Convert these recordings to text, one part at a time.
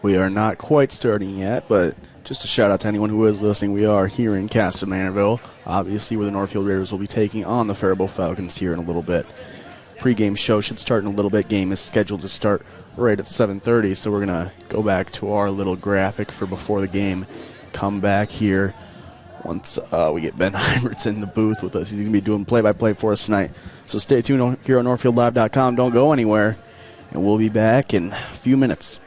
We are not quite starting yet, but just a shout out to anyone who is listening. We are here in Castle Manorville, obviously, where the Northfield Raiders will be taking on the Faribault Falcons here in a little bit. Pre-game show should start in a little bit. Game is scheduled to start right at 7:30, so we're going to go back to our little graphic for before the game. Come back here once we get Ben Heimertz in the booth with us. He's going to be doing play-by-play for us tonight. So stay tuned here on NorthfieldLive.com. Don't go anywhere, and we'll be back in a few minutes.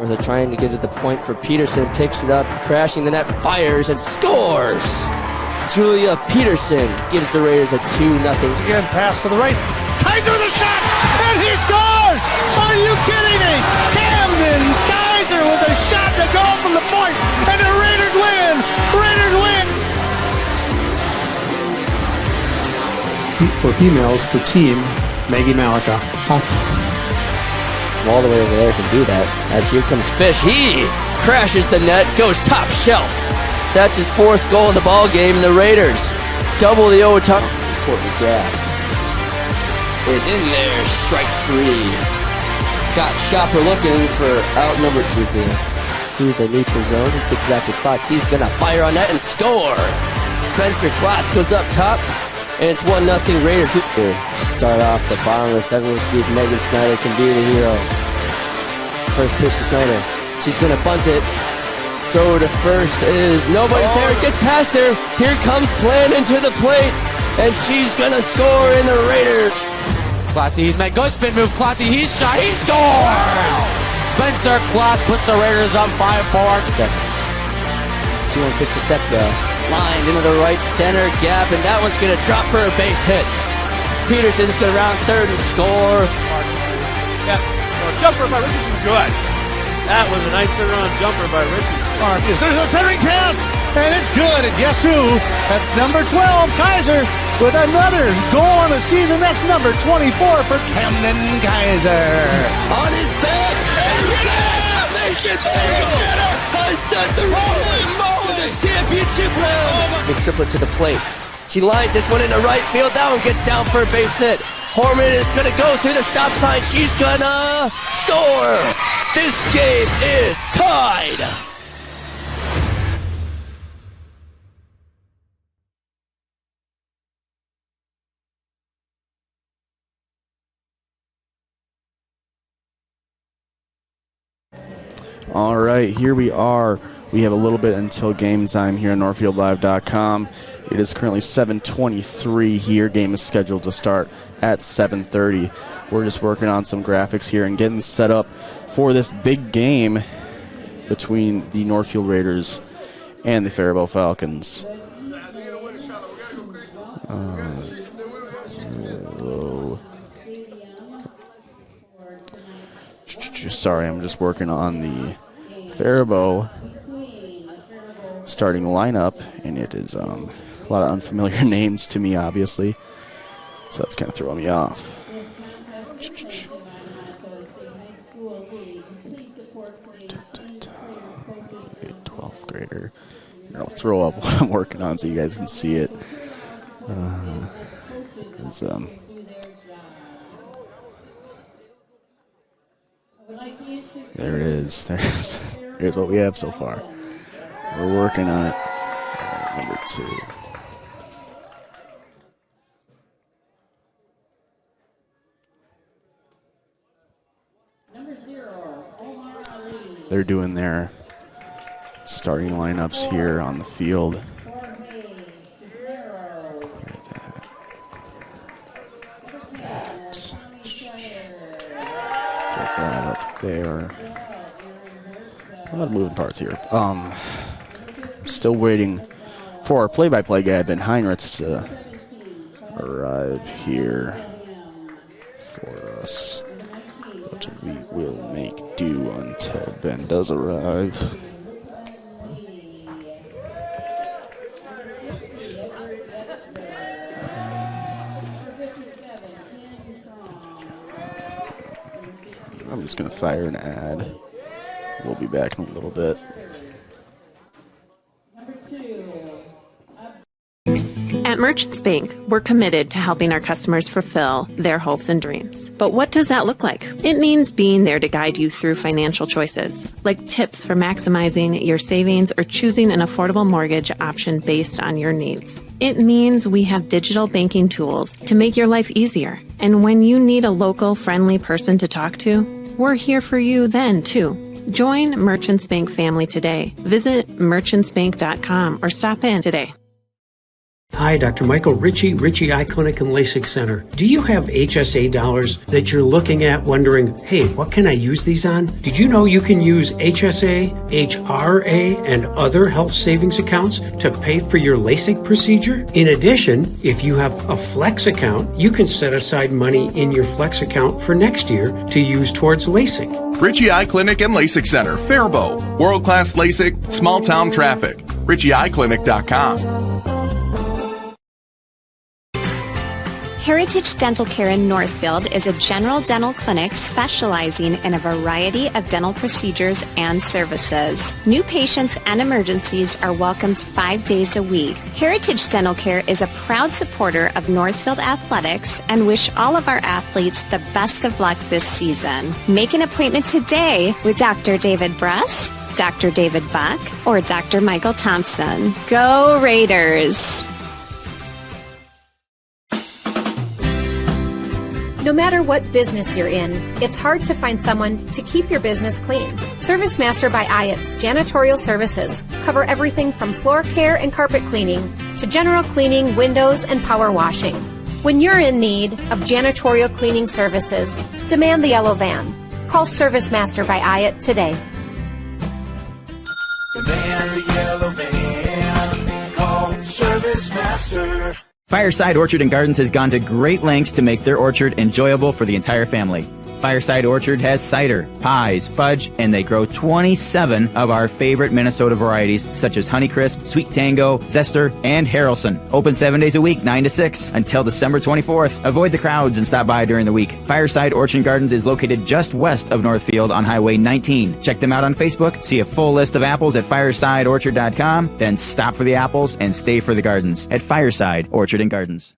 Or they're trying to get to the point for Peterson, picks it up, crashing the net, fires, and scores! Julia Peterson gives the Raiders a 2-0. Again, pass to the right. Kaiser with a shot, and he scores! Are you kidding me? Camden Kaiser with a shot to go from the point, and the Raiders win! Raiders win! For females, for team, Maggie Malika. All the way over there can do that. As here comes Fish. He crashes the net, goes top shelf. That's his 4th goal of the ball game, and the Raiders double the overtime. Courtney Graf is in there, strike 3. Got Shopper looking for outnumbered through the neutral zone. He takes it back to Klotz. He's gonna fire on net and score. Spencer Klotz goes up top. And it's 1-0 Raiders. Start off the bottom of the 7th. We'll see if Megan Snyder can be the hero. First pitch to Snyder. She's going to bunt it. Throw to first is nobody's there. It gets past her. Here comes Blandon to the plate. And she's going to score in the Raiders. Klotz, he's made good spin move. Klotz, he's shot. He scores! Spencer Klotz puts the Raiders up 5-4. 2-1 pitch to Stepka. Lined into the right center gap, and that one's going to drop for a base hit. Peterson's going to round third and score. Yeah, well, jumper by Richardson, good. That was a nice turnaround jumper by Richardson. Marcus, there's a centering pass, and it's good. And guess who? That's number 12, Kaiser, with another goal on the season. That's number 24 for Camden Kaiser. On his back, and I set the championship round. Big triplet to the plate. She lines this one into right field. That one gets down for a base hit. Horman is going to go through the stop sign. She's going to score. This game is tied. All right, here we are. We have a little bit until game time here on NorthfieldLive.com. It is currently 7:23 here. Game is scheduled to start at 7:30. We're just working on some graphics here and getting set up for this big game between the Northfield Raiders and the Faribault Falcons. Sorry, I'm just working on the Faribault starting lineup, and it is a lot of unfamiliar names to me, obviously, so that's kind of throwing me off. 12th grader. I'll throw up what I'm working on so you guys can see it. There it is. There's what we have so far. We're working on it. Number 2. They're doing their starting lineups here on the field. Get that up there. A lot of moving parts here. Still waiting for our play-by-play guy, Ben Heinrichs, to arrive here for us. But we will make do until Ben does arrive. I'm just going to fire an ad. We'll be back in a little bit. At Merchants Bank, we're committed to helping our customers fulfill their hopes and dreams. But what does that look like? It means being there to guide you through financial choices, like tips for maximizing your savings or choosing an affordable mortgage option based on your needs. It means we have digital banking tools to make your life easier. And when you need a local, friendly person to talk to, we're here for you then, too. Join Merchants Bank family today. Visit merchantsbank.com or stop in today. Hi, Dr. Michael Ritchie Eye Clinic and LASIK Center. Do you have HSA dollars that you're looking at wondering, hey, what can I use these on? Did you know you can use HSA, HRA, and other health savings accounts to pay for your LASIK procedure? In addition, if you have a Flex account, you can set aside money in your Flex account for next year to use towards LASIK. Ritchie Eye Clinic and LASIK Center, Faribault. World-class LASIK, small-town traffic. RitchieEyeClinic.com. Heritage Dental Care in Northfield is a general dental clinic specializing in a variety of dental procedures and services. New patients and emergencies are welcomed 5 days a week. Heritage Dental Care is a proud supporter of Northfield Athletics and wish all of our athletes the best of luck this season. Make an appointment today with Dr. David Bruss, Dr. David Buck, or Dr. Michael Thompson. Go Raiders! No matter what business you're in, it's hard to find someone to keep your business clean. ServiceMaster by Ayat's janitorial services cover everything from floor care and carpet cleaning to general cleaning, windows, and power washing. When you're in need of janitorial cleaning services, demand the yellow van. Call ServiceMaster by Ayat today. Demand the yellow van. Call ServiceMaster. Fireside Orchard and Gardens has gone to great lengths to make their orchard enjoyable for the entire family. Fireside Orchard has cider, pies, fudge, and they grow 27 of our favorite Minnesota varieties, such as Honeycrisp, Sweet Tango, Zester, and Harrelson. Open 7 days a week, 9 to 6, until December 24th. Avoid the crowds and stop by during the week. Fireside Orchard and Gardens is located just west of Northfield on Highway 19. Check them out on Facebook, see a full list of apples at firesideorchard.com, then stop for the apples and stay for the gardens at Fireside Orchard and Gardens.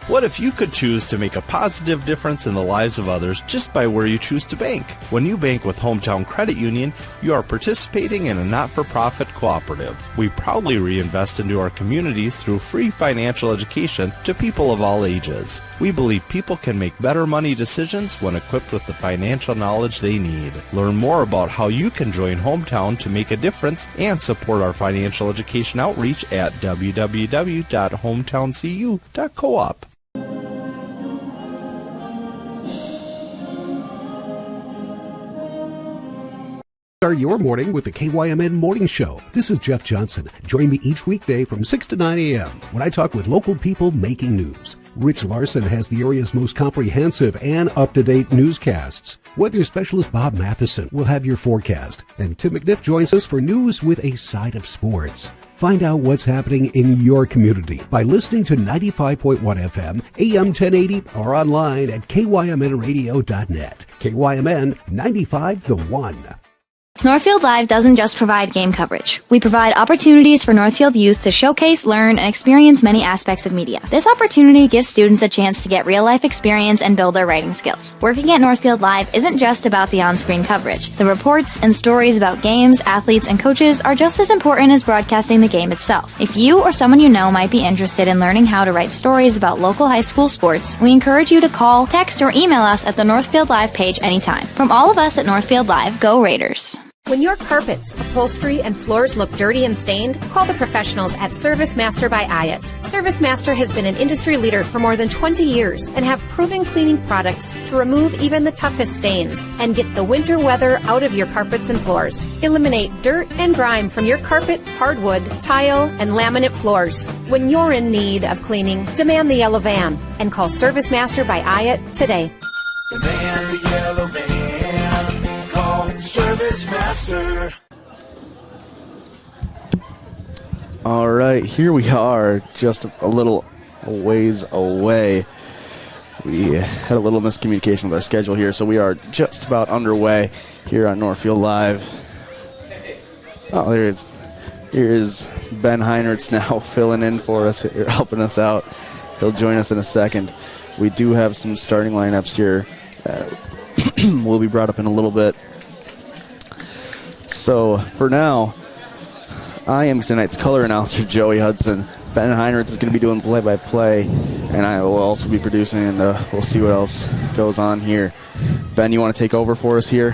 What if you could choose to make a positive difference in the lives of others just by where you choose to bank? When you bank with Hometown Credit Union, you are participating in a not-for-profit cooperative. We proudly reinvest into our communities through free financial education to people of all ages. We believe people can make better money decisions when equipped with the financial knowledge they need. Learn more about how you can join Hometown to make a difference and support our financial education outreach at www.hometowncu.coop. Start your morning with the KYMN Morning Show. This is Jeff Johnson. Join me each weekday from 6 to 9 a.m. when I talk with local people making news. Rich Larson has the area's most comprehensive and up-to-date newscasts. Weather specialist Bob Matheson will have your forecast. And Tim McNiff joins us for news with a side of sports. Find out what's happening in your community by listening to 95.1 FM, AM 1080, or online at kymnradio.net. KYMN 95 The One. Northfield Live doesn't just provide game coverage. We provide opportunities for Northfield youth to showcase, learn, and experience many aspects of media. This opportunity gives students a chance to get real-life experience and build their writing skills. Working at Northfield Live isn't just about the on-screen coverage. The reports and stories about games, athletes, and coaches are just as important as broadcasting the game itself. If you or someone you know might be interested in learning how to write stories about local high school sports, we encourage you to call, text, or email us at the Northfield Live page anytime. From all of us at Northfield Live, go Raiders! When your carpets, upholstery, and floors look dirty and stained, call the professionals at ServiceMaster by Ayat. ServiceMaster has been an industry leader for more than 20 years and have proven cleaning products to remove even the toughest stains and get the winter weather out of your carpets and floors. Eliminate dirt and grime from your carpet, hardwood, tile, and laminate floors. When you're in need of cleaning, demand the yellow van and call ServiceMaster by Ayat today. Demand the yellow van. ServiceMaster. All right, here we are, just a little ways away. We had a little miscommunication with our schedule here, so we are just about underway here on Northfield Live. Oh, here is Ben Heinertz now filling in for us, helping us out. He'll join us in a second. We do have some starting lineups here. Will be brought up in a little bit. So, for now, I am tonight's color announcer, Joey Hudson. Ben Heinertz is going to be doing play-by-play, and I will also be producing, and we'll see what else goes on here. Ben, you want to take over for us here?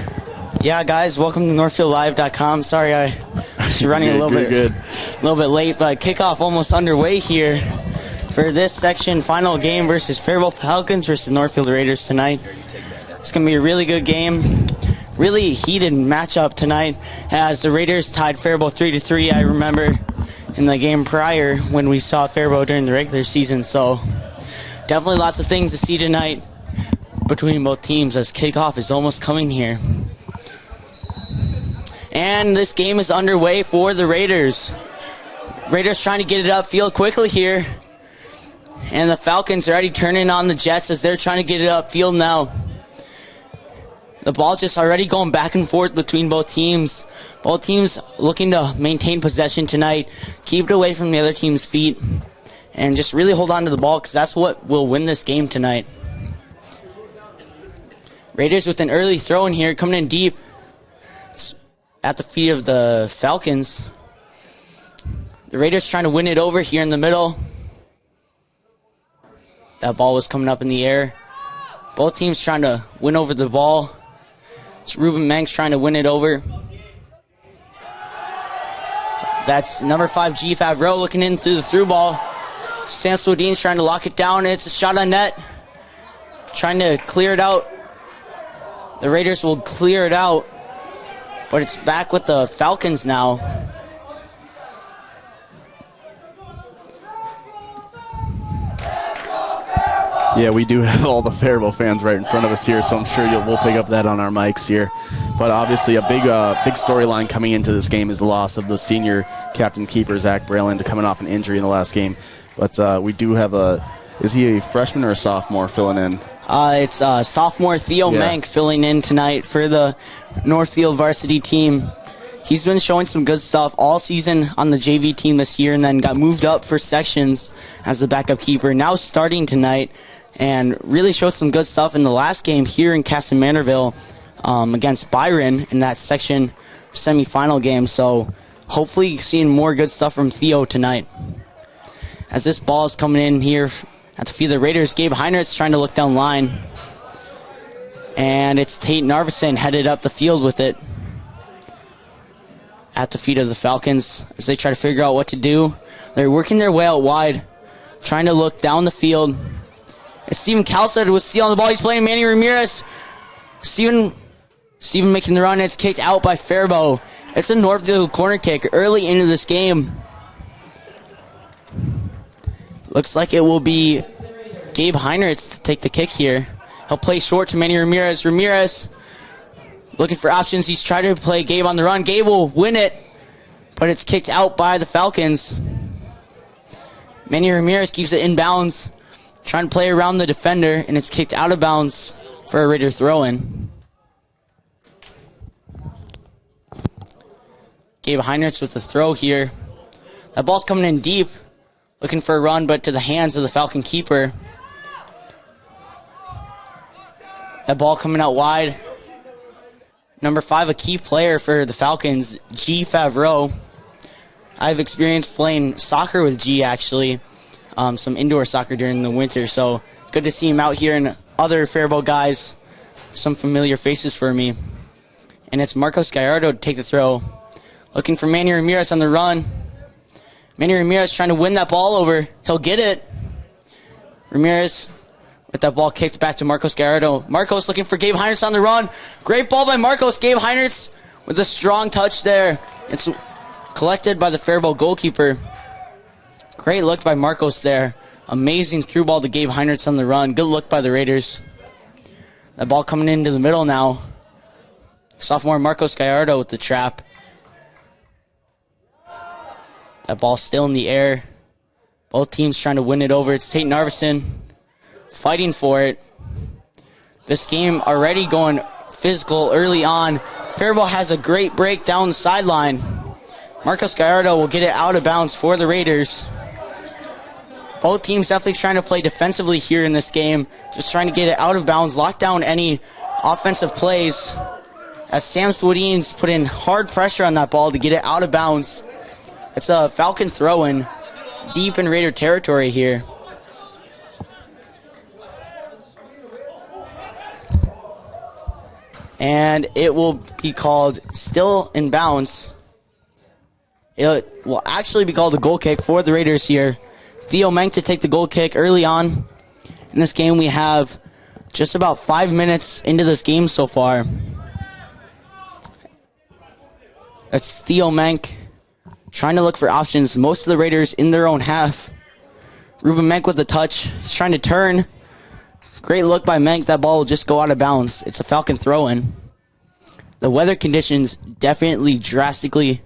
Yeah, guys, welcome to NorthfieldLive.com. Sorry I was running a little bit late, but kickoff almost underway here. for this section final game versus Faribault Falcons versus Northfield Raiders tonight. It's going to be a really good game. Really heated matchup tonight as the Raiders tied Faribault 3-3. I remember in the game prior when we saw Faribault during the regular season. So definitely lots of things to see tonight between both teams as kickoff is almost coming here. And this game is underway for the Raiders. Raiders trying to get it upfield quickly here. And the Falcons are already turning on the Jets as they're trying to get it upfield now. The ball just already going back and forth between both teams. Both teams looking to maintain possession tonight, keep it away from the other team's feet, and just really hold on to the ball because that's what will win this game tonight. Raiders with an early throw in here, coming in deep. It's at the feet of the Falcons. The Raiders trying to win it over here in the middle. That ball was coming up in the air. Both teams trying to win over the ball. It's Ruben Manx trying to win it over. That's number 5, G. Favreau looking in through the through ball. Sam Swedin's trying to lock it down. It's a shot on net. Trying to clear it out. The Raiders will clear it out. But it's back with the Falcons now. Yeah, we do have all the Faribault fans right in front of us here, so I'm sure we'll pick up that on our mics here. But obviously a big storyline coming into this game is the loss of the senior captain keeper, Zach Brayland, coming off an injury in the last game. But we do have is he a freshman or a sophomore filling in? It's sophomore Theo Mank filling in tonight for the Northfield varsity team. He's been showing some good stuff all season on the JV team this year and then got moved up for sections as the backup keeper. Now starting tonight and really showed some good stuff in the last game here in Caston Manorville against Byron in that section semifinal game. So hopefully seeing more good stuff from Theo tonight. As this ball is coming in here at the feet of the Raiders, Gabe Heinrichs trying to look down line. And it's Tate Narveson headed up the field with it at the feet of the Falcons as they try to figure out what to do. They're working their way out wide, trying to look down the field. It's Steven Kalstad with steal on the ball. He's playing Manny Ramirez. Steven making the run. It's kicked out by Faribault. It's a Northfield corner kick early into this game. Looks like it will be Gabe Heinrichs to take the kick here. He'll play short to Manny Ramirez. Ramirez looking for options. He's trying to play Gabe on the run. Gabe will win it, but it's kicked out by the Falcons. Manny Ramirez keeps it in bounds, trying to play around the defender, and it's kicked out of bounds for a Raider throw-in. Gabe Heinrichs with the throw here. That ball's coming in deep, looking for a run, but to the hands of the Falcon keeper. That ball coming out wide. Number 5, a key player for the Falcons, G. Favreau. I've experienced playing soccer with G, actually. Some indoor soccer during the winter, so good to see him out here and other Faribault guys. Some familiar faces for me. And it's Marcos Gallardo to take the throw. Looking for Manny Ramirez on the run. Manny Ramirez trying to win that ball over. He'll get it. Ramirez with that ball kicked back to Marcos Gallardo. Marcos looking for Gabe Heinrichs on the run. Great ball by Marcos. Gabe Heinrichs with a strong touch there. It's collected by the Faribault goalkeeper. Great look by Marcos there. Amazing through ball to Gabe Heinrichs on the run. Good look by the Raiders. That ball coming into the middle now. Sophomore Marcos Gallardo with the trap. That ball still in the air. Both teams trying to win it over. It's Tate Narveson fighting for it. This game already going physical early on. Faribault has a great break down the sideline. Marcos Gallardo will get it out of bounds for the Raiders. Both teams definitely trying to play defensively here in this game. Just trying to get it out of bounds, lock down any offensive plays. As Sam Swedin's put in hard pressure on that ball to get it out of bounds. It's a Falcon throw-in deep in Raider territory here. And it will be called still in bounds. It will actually be called a goal kick for the Raiders here. Theo Menk to take the goal kick early on. In this game, we have just about 5 minutes into this game so far. That's Theo Menk trying to look for options. Most of the Raiders in their own half. Ruben Menk with the touch. He's trying to turn. Great look by Menk. That ball will just go out of bounds. It's a Falcon throw-in. The weather conditions definitely drastically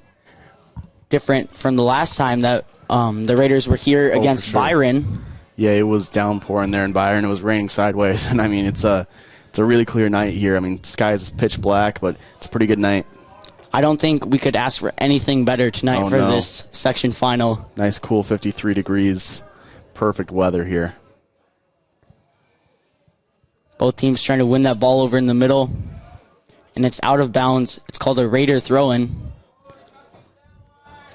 different from the last time that the Raiders were here against Byron. Yeah, it was downpouring there in Byron. It was raining sideways, and I mean it's a really clear night here. I mean, sky is pitch black, but it's a pretty good night. I don't think we could ask for anything better tonight for this section final. Nice, cool 53 degrees. Perfect weather here. Both teams trying to win that ball over in the middle, and it's out of bounds. It's called a Raider throw-in.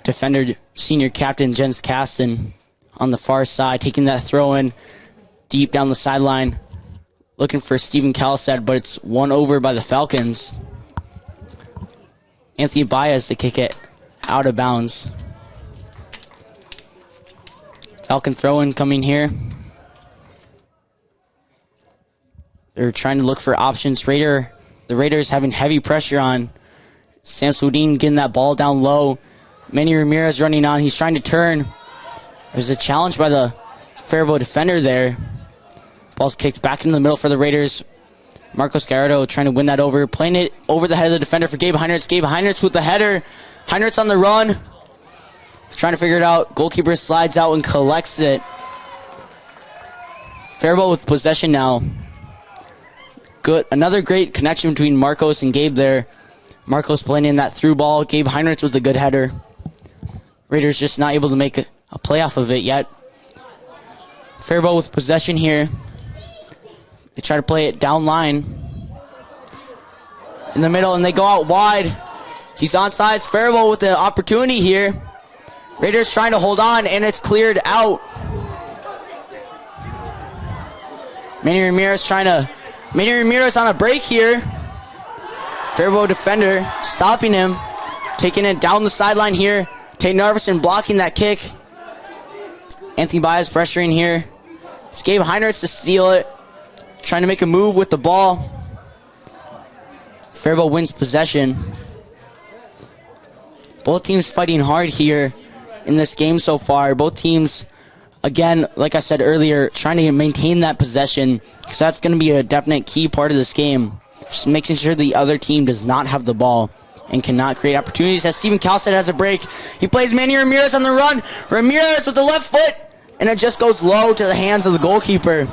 Defender, senior captain Jens Kasten on the far side, taking that throw-in deep down the sideline, looking for Steven Kalstad, but it's won over by the Falcons. Anthony Baez to kick it out of bounds. Falcon throw-in coming here. They're trying to look for options. The Raiders having heavy pressure on. Sam Swedin getting that ball down low. Manny Ramirez running on. He's trying to turn. There's a challenge by the Faribault defender there. Ball's kicked back into the middle for the Raiders. Marcos Gallardo trying to win that over. Playing it over the head of the defender for Gabe Heinrichs. Gabe Heinrichs with the header. Heinrichs on the run. Trying to figure it out. Goalkeeper slides out and collects it. Faribault with possession now. Good. Another great connection between Marcos and Gabe there. Marcos playing in that through ball. Gabe Heinrichs with a good header. Raiders just not able to make a play off of it yet. Faribault with possession here. They try to play it down line. In the middle, and they go out wide. He's onside. Faribault with the opportunity here. Raiders trying to hold on, and it's cleared out. Manny Ramirez on a break here. Faribault defender stopping him. Taking it down the sideline here. Tate Narveson blocking that kick. Anthony Baez pressuring here. It's Gabe Heinrichs to steal it. Trying to make a move with the ball. Faribault wins possession. Both teams fighting hard here in this game so far. Both teams, again, like I said earlier, trying to maintain that possession, because that's going to be a definite key part of this game. Just making sure the other team does not have the ball and cannot create opportunities. As Steven Kalstad has a break, he plays Manny Ramirez on the run. Ramirez with the left foot, and it just goes low to the hands of the goalkeeper.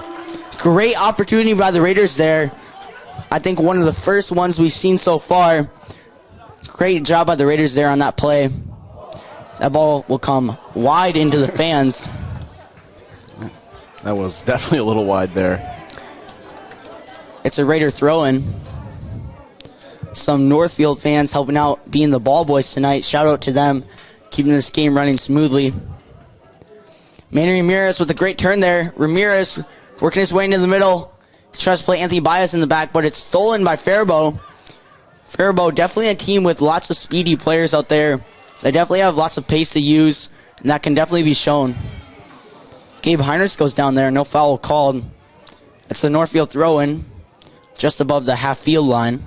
Great opportunity by the Raiders there. I think one of the first ones we've seen so far. Great job by the Raiders there on that play. That ball will come wide into the fans. That was definitely a little wide there. It's a Raider throw-in. Some Northfield fans helping out being the ball boys tonight. Shout out to them, keeping this game running smoothly. Manny Ramirez with a great turn there. Ramirez working his way into the middle. He tries to play Anthony Baez in the back, but it's stolen by Faribault. Faribault definitely a team with lots of speedy players out there. They definitely have lots of pace to use, and that can definitely be shown. Gabe Heinrichs goes down there, no foul called. It's the Northfield throw-in, just above the half-field line.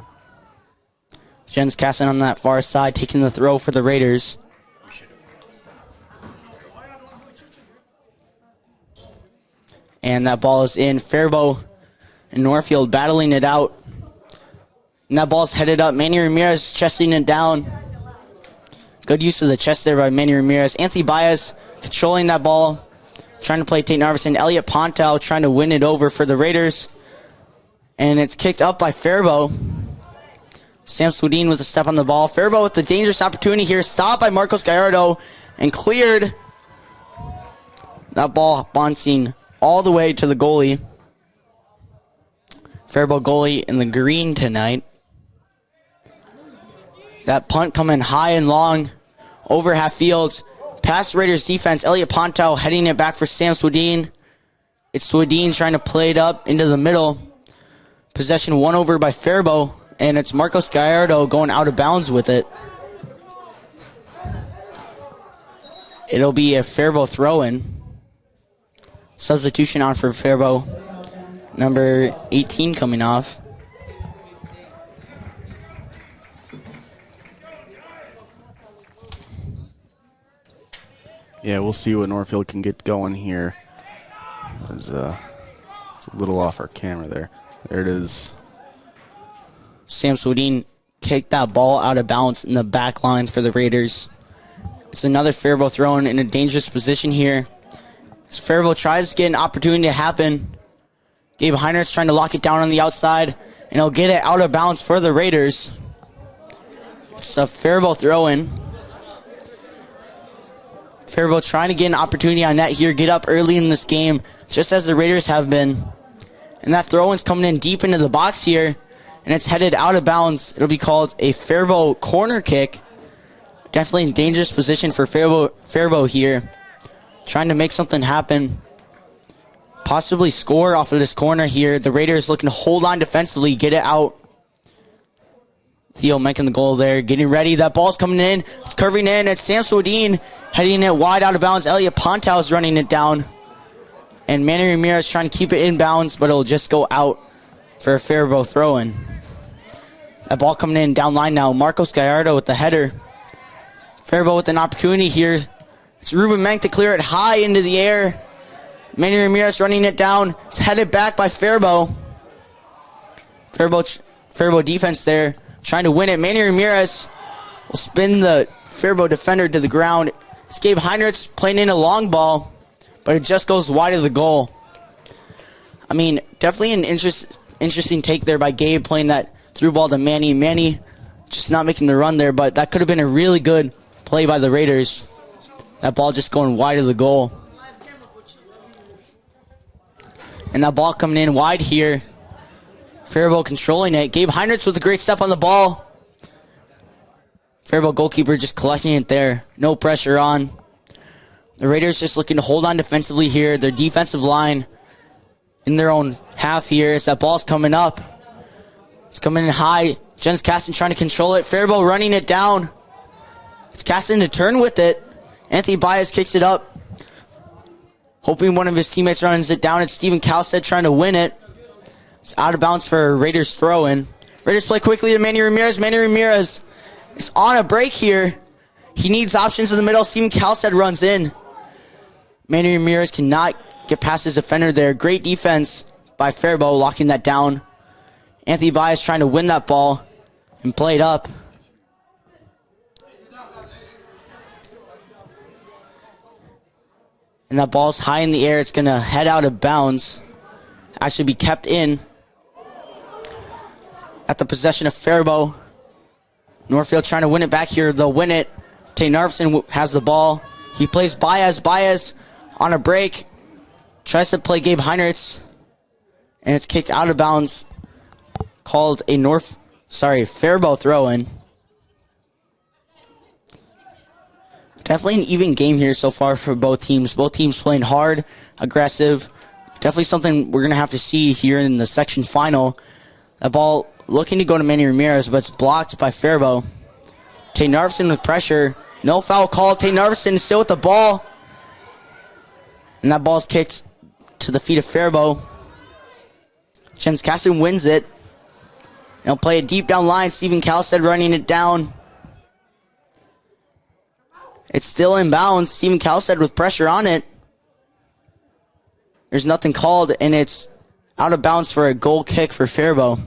Jens Kasten on that far side, taking the throw for the Raiders. And that ball is in. Faribault and Northfield battling it out. And that ball's headed up. Manny Ramirez chesting it down. Good use of the chest there by Manny Ramirez. Anthony Baez controlling that ball. Trying to play Tate Narveson. Elliot Pontow trying to win it over for the Raiders. And it's kicked up by Faribault. Sam Swedin with a step on the ball. Faribault with the dangerous opportunity here. Stopped by Marcos Gallardo and cleared. That ball bouncing all the way to the goalie. Faribault goalie in the green tonight. That punt coming high and long over half field. Past Raiders defense. Elliot Pontow heading it back for Sam Swedin. It's Swedin trying to play it up into the middle. Possession won over by Faribault. And it's Marcos Gallardo going out of bounds with it. It'll be a Faribault throw-in. Substitution on for Faribault. Number 18 coming off. Yeah, we'll see what Northfield can get going here. It's a little off our camera there. There it is. Sam Swedin kicked that ball out of bounds in the back line for the Raiders. It's another Faribault thrown in a dangerous position here. As Faribault tries to get an opportunity to happen. Gabe Heinrich's trying to lock it down on the outside, and he'll get it out of bounds for the Raiders. It's a Faribault throw-in. Faribault trying to get an opportunity on net here, get up early in this game, just as the Raiders have been. And that throw-in's coming in deep into the box here, and it's headed out of bounds. It'll be called a Faribault corner kick. Definitely in dangerous position for Faribault here. Trying to make something happen. Possibly score off of this corner here. The Raiders looking to hold on defensively, get it out. Theo making the goal there, getting ready. That ball's coming in. It's curving in. It's Sam Swedin heading it wide out of bounds. Elliot Pontow's running it down. And Manny Ramirez trying to keep it in bounds, but it'll just go out for a Faribault throw-in. That ball coming in down line now. Marcos Gallardo with the header. Faribault with an opportunity here. It's Ruben Menk to clear it high into the air. Manny Ramirez running it down. It's headed back by Faribault. Faribault defense there, trying to win it. Manny Ramirez will spin the Faribault defender to the ground. It's Gabe Heinrich playing in a long ball, but it just goes wide of the goal. I mean, definitely an interesting take there by Gabe, playing that through ball to Manny. Manny just not making the run there, but that could have been a really good play by the Raiders. That ball just going wide of the goal. And that ball coming in wide here. Faribault controlling it. Gabe Heinrich with a great step on the ball. Faribault goalkeeper just collecting it there. No pressure on. The Raiders just looking to hold on defensively here. Their defensive line in their own half here. As that ball's coming up. It's coming in high. Jens Caston trying to control it. Faribault running it down. It's Caston to turn with it. Anthony Baez kicks it up. Hoping one of his teammates runs it down. It's Steven Kalstead trying to win it. It's out of bounds for a Raiders throw-in. Raiders play quickly to Manny Ramirez. Manny Ramirez is on a break here. He needs options in the middle. Steven Kalstead runs in. Manny Ramirez cannot get past his defender there. Great defense by Faribault, locking that down. Anthony Baez trying to win that ball and play it up. And that ball's high in the air. It's going to head out of bounds. Actually be kept in. At the possession of Faribault. Northfield trying to win it back here. They'll win it. Tay Narveson has the ball. He plays Baez. Baez on a break. Tries to play Gabe Heinrich. And it's kicked out of bounds. Called a Faribault throw-in. Definitely an even game here so far for both teams. Both teams playing hard, aggressive. Definitely something we're going to have to see here in the section final. That ball looking to go to Manny Ramirez, but it's blocked by Faribault. Tay Narveson with pressure. No foul call. Tay Narveson is still with the ball. And that ball's kicked to the feet of Faribault. Jens Caston wins it. They'll play it deep down line. Steven Kalstead running it down. It's still in bounds. Steven Kalstead with pressure on it. There's nothing called, and it's out of bounds for a goal kick for Faribault.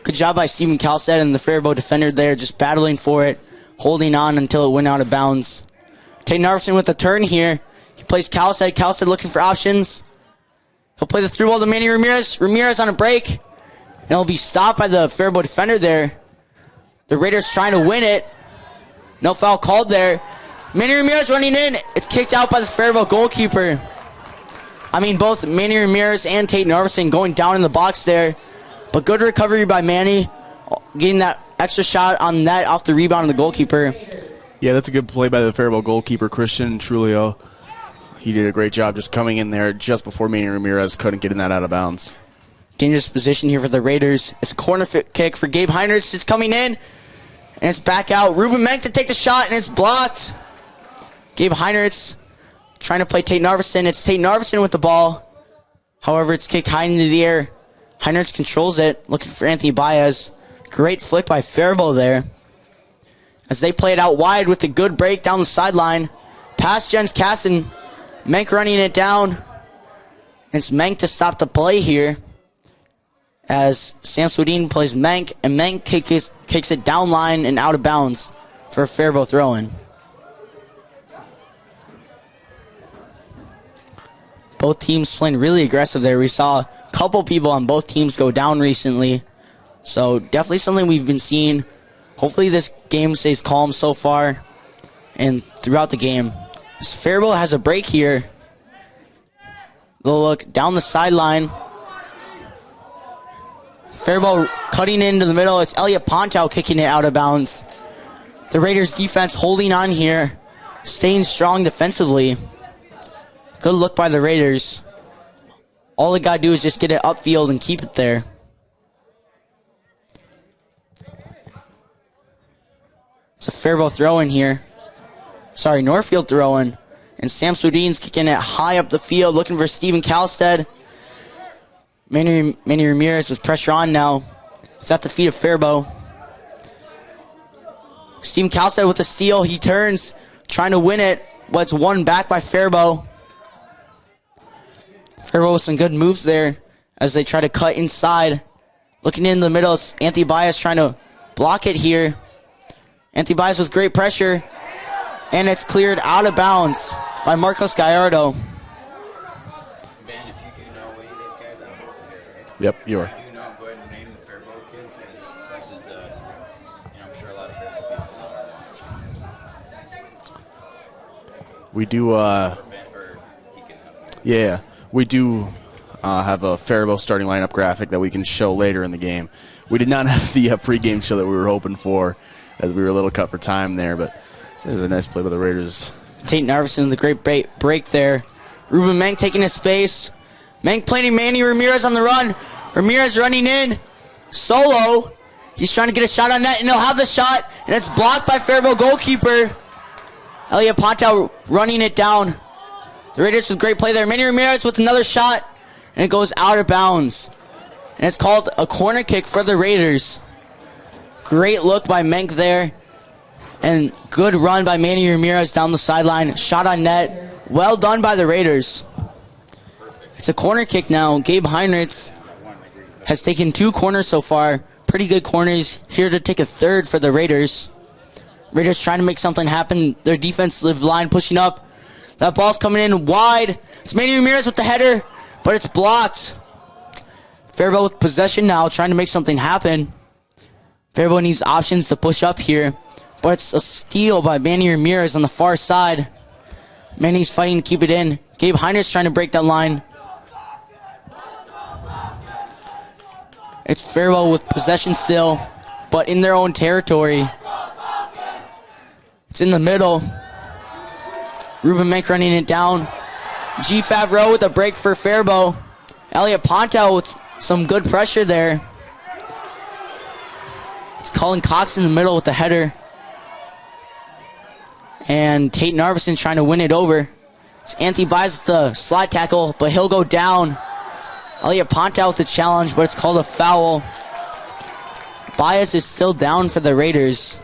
Good job by Steven Kalstead and the Faribault defender there, just battling for it, holding on until it went out of bounds. Tay Narveson with the turn here. He plays Kalstead. Kalstead looking for options. He'll play the through ball to Manny Ramirez. Ramirez on a break. And he'll be stopped by the Faribault defender there. The Raiders trying to win it. No foul called there. Manny Ramirez running in. It's kicked out by the Faribault goalkeeper. I mean, both Manny Ramirez and Tate Narveson going down in the box there. But good recovery by Manny, getting that extra shot on net off the rebound of the goalkeeper. Yeah, that's a good play by the Faribault goalkeeper, Christian Trulio. He did a great job just coming in there just before Manny Ramirez couldn't get in that out of bounds. Dangerous position here for the Raiders. It's a corner kick for Gabe Heinrich. It's coming in. And it's back out. Ruben Menk to take the shot, and it's blocked. Gabe Heinrich trying to play Tate Narveson. It's Tate Narveson with the ball. However, it's kicked high into the air. Heinrichs controls it, looking for Anthony Baez. Great flick by Faribault there. As they play it out wide with a good break down the sideline. Past Jens Kasten. Menk running it down. It's Menk to stop the play here. As Sam Swedin plays Menk, and Menk kicks it down line and out of bounds for a Faribault throw-in. Both teams playing really aggressive there. We saw a couple people on both teams go down recently. So definitely something we've been seeing. Hopefully this game stays calm so far and throughout the game. As Faribault has a break here. They'll look down the sideline. Faribault cutting into the middle. It's Elliot Pontow kicking it out of bounds. The Raiders defense holding on here, staying strong defensively. Good look by the Raiders. All they got to do is just get it upfield and keep it there. It's a Faribault throw-in here. Sorry, Northfield throw-in. And Sam Swedin's kicking it high up the field, looking for Steven Kalstead. Manny Ramirez with pressure on now. It's at the feet of Faribault. Steven Kalstead with the steal. He turns, trying to win it, but it's won back by Faribault. Faribault with some good moves there as they try to cut inside. Looking in the middle, it's Anthony Baez trying to block it here. Anthony Baez with great pressure. And it's cleared out of bounds by Marcos Gallardo. Ben, if you do know any of these guys, I hope Yep, you are. If you know, go ahead and name the Faribault kids, because this is, I'm sure a lot of Faribault people. We do, yeah, we do have a Faribault starting lineup graphic that we can show later in the game. We did not have the pregame show that we were hoping for, as we were a little cut for time there, but it was a nice play by the Raiders. Tate Narveson with a great break there. Ruben Menk taking his space. Menk playing Manny Ramirez on the run. Ramirez running in. Solo. He's trying to get a shot on net, and he'll have the shot, and it's blocked by Faribault goalkeeper. Elliot Pontow running it down. The Raiders with great play there. Manny Ramirez with another shot, and it goes out of bounds. And it's called a corner kick for the Raiders. Great look by Menk there. And good run by Manny Ramirez down the sideline. Shot on net. Well done by the Raiders. It's a corner kick now. Gabe Heinrichs has taken 2 corners so far. Pretty good corners. Here to take a third for the Raiders. Raiders trying to make something happen. Their defensive line pushing up. That ball's coming in wide. It's Manny Ramirez with the header, but it's blocked. Faribault with possession now, trying to make something happen. Faribault needs options to push up here. But it's a steal by Manny Ramirez on the far side. Manny's fighting to keep it in. Gabe Heinrichs trying to break that line. It's Faribault with possession still, but in their own territory. It's in the middle. Ruben Menk running it down. G. Favreau with a break for Faribault. Elliot Pontow with some good pressure there. It's Colin Cox in the middle with the header. And Tate Narveson trying to win it over. It's Anthony Baez with the slide tackle, but he'll go down. Elliot Pontow with the challenge, but it's called a foul. Baez is still down for the Raiders.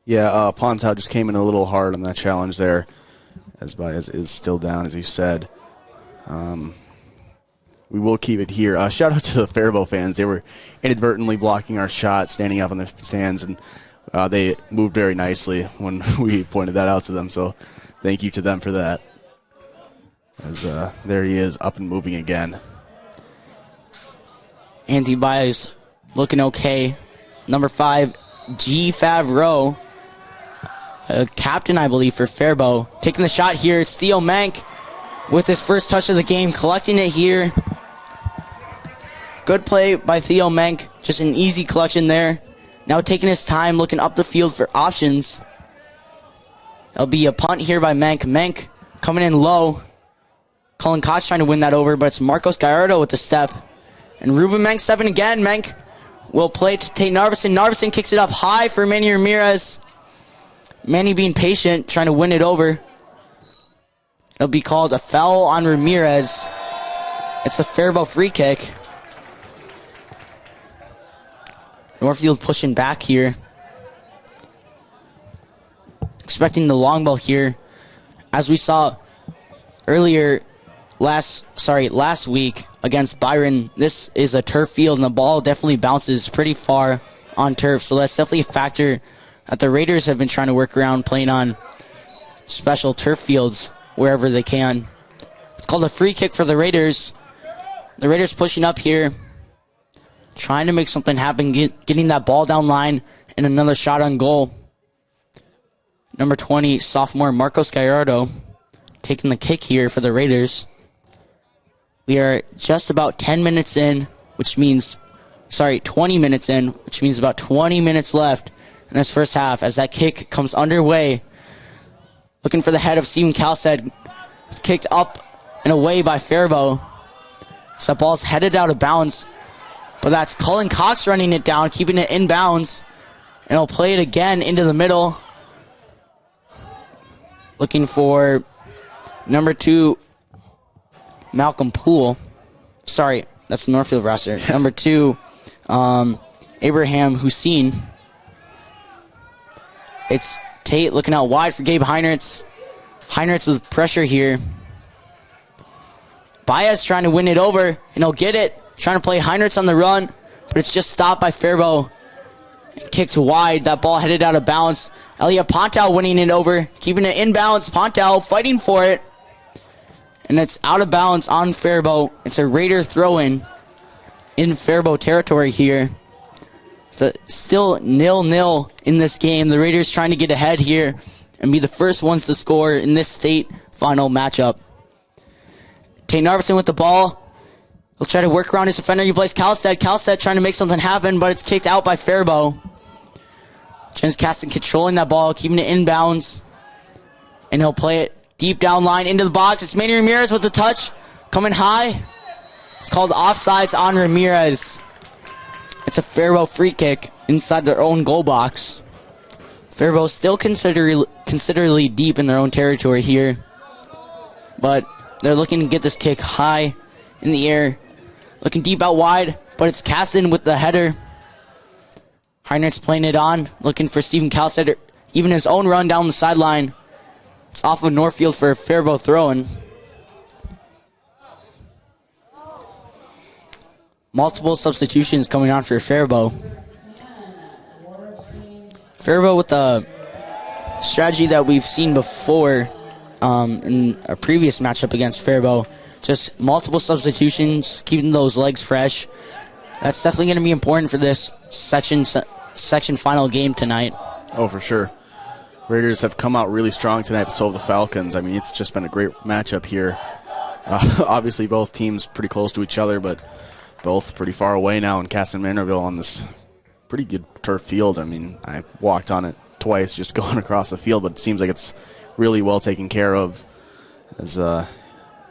Yeah, Pontow just came in a little hard on that challenge there, as Baez is still down, as you said. We will keep it here. Shout out to the Faribault fans. They were inadvertently blocking our shot, standing up in the stands, and they moved very nicely when we pointed that out to them. So thank you to them for that. As there he is, up and moving again. Anthony Baez looking okay. Number 5, G. Favreau, captain, I believe, for Faribault. Taking the shot here, it's Theo Menk with his first touch of the game, collecting it here. Good play by Theo Menk, just an easy collection there. Now taking his time, looking up the field for options. It'll be a punt here by Menk. Menk coming in low. Colin Koch trying to win that over, but it's Marcos Gallardo with the step. And Ruben Menk stepping again. Menk will play to Tate Narveson. Narveson kicks it up high for Manny Ramirez. Manny being patient, trying to win it over. It'll be called a foul on Ramirez. It's a Faribault free kick. Northfield pushing back here. Expecting the long ball here. As we saw earlier last week against Byron, this is a turf field and the ball definitely bounces pretty far on turf. So that's definitely a factor that the Raiders have been trying to work around, playing on special turf fields wherever they can. It's called a free kick for the Raiders. The Raiders pushing up here, trying to make something happen, getting that ball down line, and another shot on goal. Number 20, sophomore Marcos Gallardo, taking the kick here for the Raiders. We are just about 20 minutes in, which means about 20 minutes left in this first half as that kick comes underway. Looking for the head of Steven Kalstead. It's kicked up and away by Faribault. So that ball's headed out of bounds. But that's Cullen Cox running it down, keeping it in bounds. And he'll play it again into the middle. Looking for number 2, Malcolm Poole. Sorry, that's the Northfield roster. Number 2, Abraham Hussein. It's Tate looking out wide for Gabe Heinrichs. Heinrichs with pressure here. Baez trying to win it over, and he'll get it. Trying to play Heinrichs on the run, but it's just stopped by Faribault. Kicked wide. That ball headed out of bounds. Elliot Pontal winning it over, keeping it in bounds. Pontal fighting for it. And it's out of bounds on Faribault. It's a Raider throw-in in Faribault territory here. Still 0-0 in this game. The Raiders trying to get ahead here and be the first ones to score in this state final matchup. Tate Narveson with the ball. He'll try to work around his defender. He plays Kalstead. Kalstead trying to make something happen, but it's kicked out by Faribault. Jens Kasten controlling that ball, keeping it in bounds. And he'll play it deep down line into the box. It's Manny Ramirez with the touch. Coming high. It's called offsides on Ramirez. It's a Faribault free kick inside their own goal box. Faribault still considerably deep in their own territory here. But they're looking to get this kick high in the air. Looking deep out wide, but it's Kasten with the header. Heinrichs playing it on, looking for Steven Kalstead. Even his own run down the sideline. It's off of Northfield for a Faribault throw-in. Multiple substitutions coming on for Faribault. Faribault with the strategy that we've seen before in our previous matchup against Faribault. Just multiple substitutions, keeping those legs fresh. That's definitely going to be important for this section final game tonight. Oh, for sure. Raiders have come out really strong tonight, so have the Falcons. I mean, it's just been a great matchup here. Obviously, both teams pretty close to each other, but both pretty far away now in Caston Manorville on this pretty good turf field. I mean, I walked on it twice just going across the field, but it seems like it's really well taken care of. It's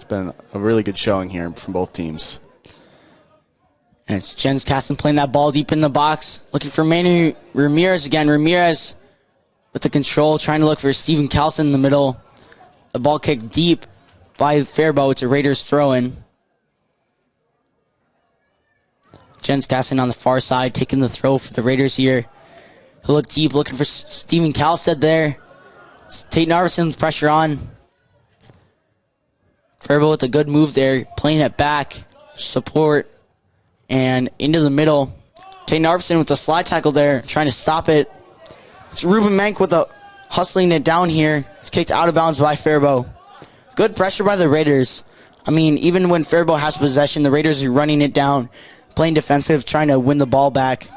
been a really good showing here from both teams. And it's Jens Kasten playing that ball deep in the box. Looking for Manny Ramirez again. Ramirez with the control, trying to look for Steven Kalstead in the middle. The ball kicked deep by Faribault. It's a Raiders throw-in. Jens Kasten on the far side, taking the throw for the Raiders here. He'll look deep, looking for Steven Kalstead there. It's Tate Narveson with pressure on. Faribault with a good move there, playing it back, support, and into the middle. Tate Narveson with a slide tackle there, trying to stop it. It's Ruben Menk with a hustling it down here. It's kicked out of bounds by Faribault. Good pressure by the Raiders. I mean, even when Faribault has possession, the Raiders are running it down, playing defensive, trying to win the ball back.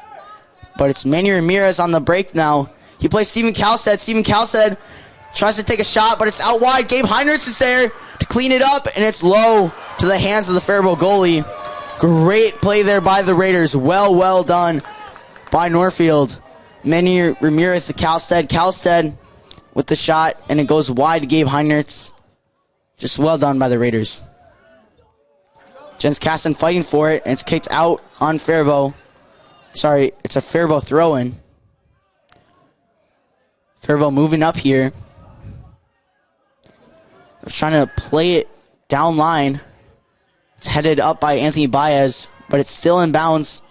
But it's Manny Ramirez on the break now. He plays Steven Kalstead. Steven Kalstead tries to take a shot, but it's out wide. Gabe Heinrichs is there to clean it up, and it's low to the hands of the Faribault goalie. Great play there by the Raiders. Well done by Northfield. Manny Ramirez to Kalstead. Kalstead with the shot, and it goes wide to Gabe Heinrichs. Just well done by the Raiders. Jens Kasten fighting for it, and it's kicked out on Faribault. Sorry, it's a Faribault throw-in. Faribault moving up here. They're trying to play it down line. It's headed up by Anthony Baez, but it's still in bounds.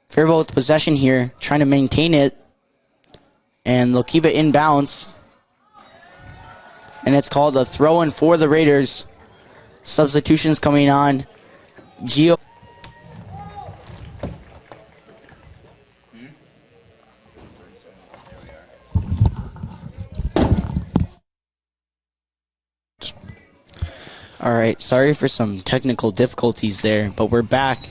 Faribault with possession here, trying to maintain it. And they'll keep it in bounds. And it's called a throw-in for the Raiders. Substitutions coming on. Gio. All right, sorry for some technical difficulties there, but we're back.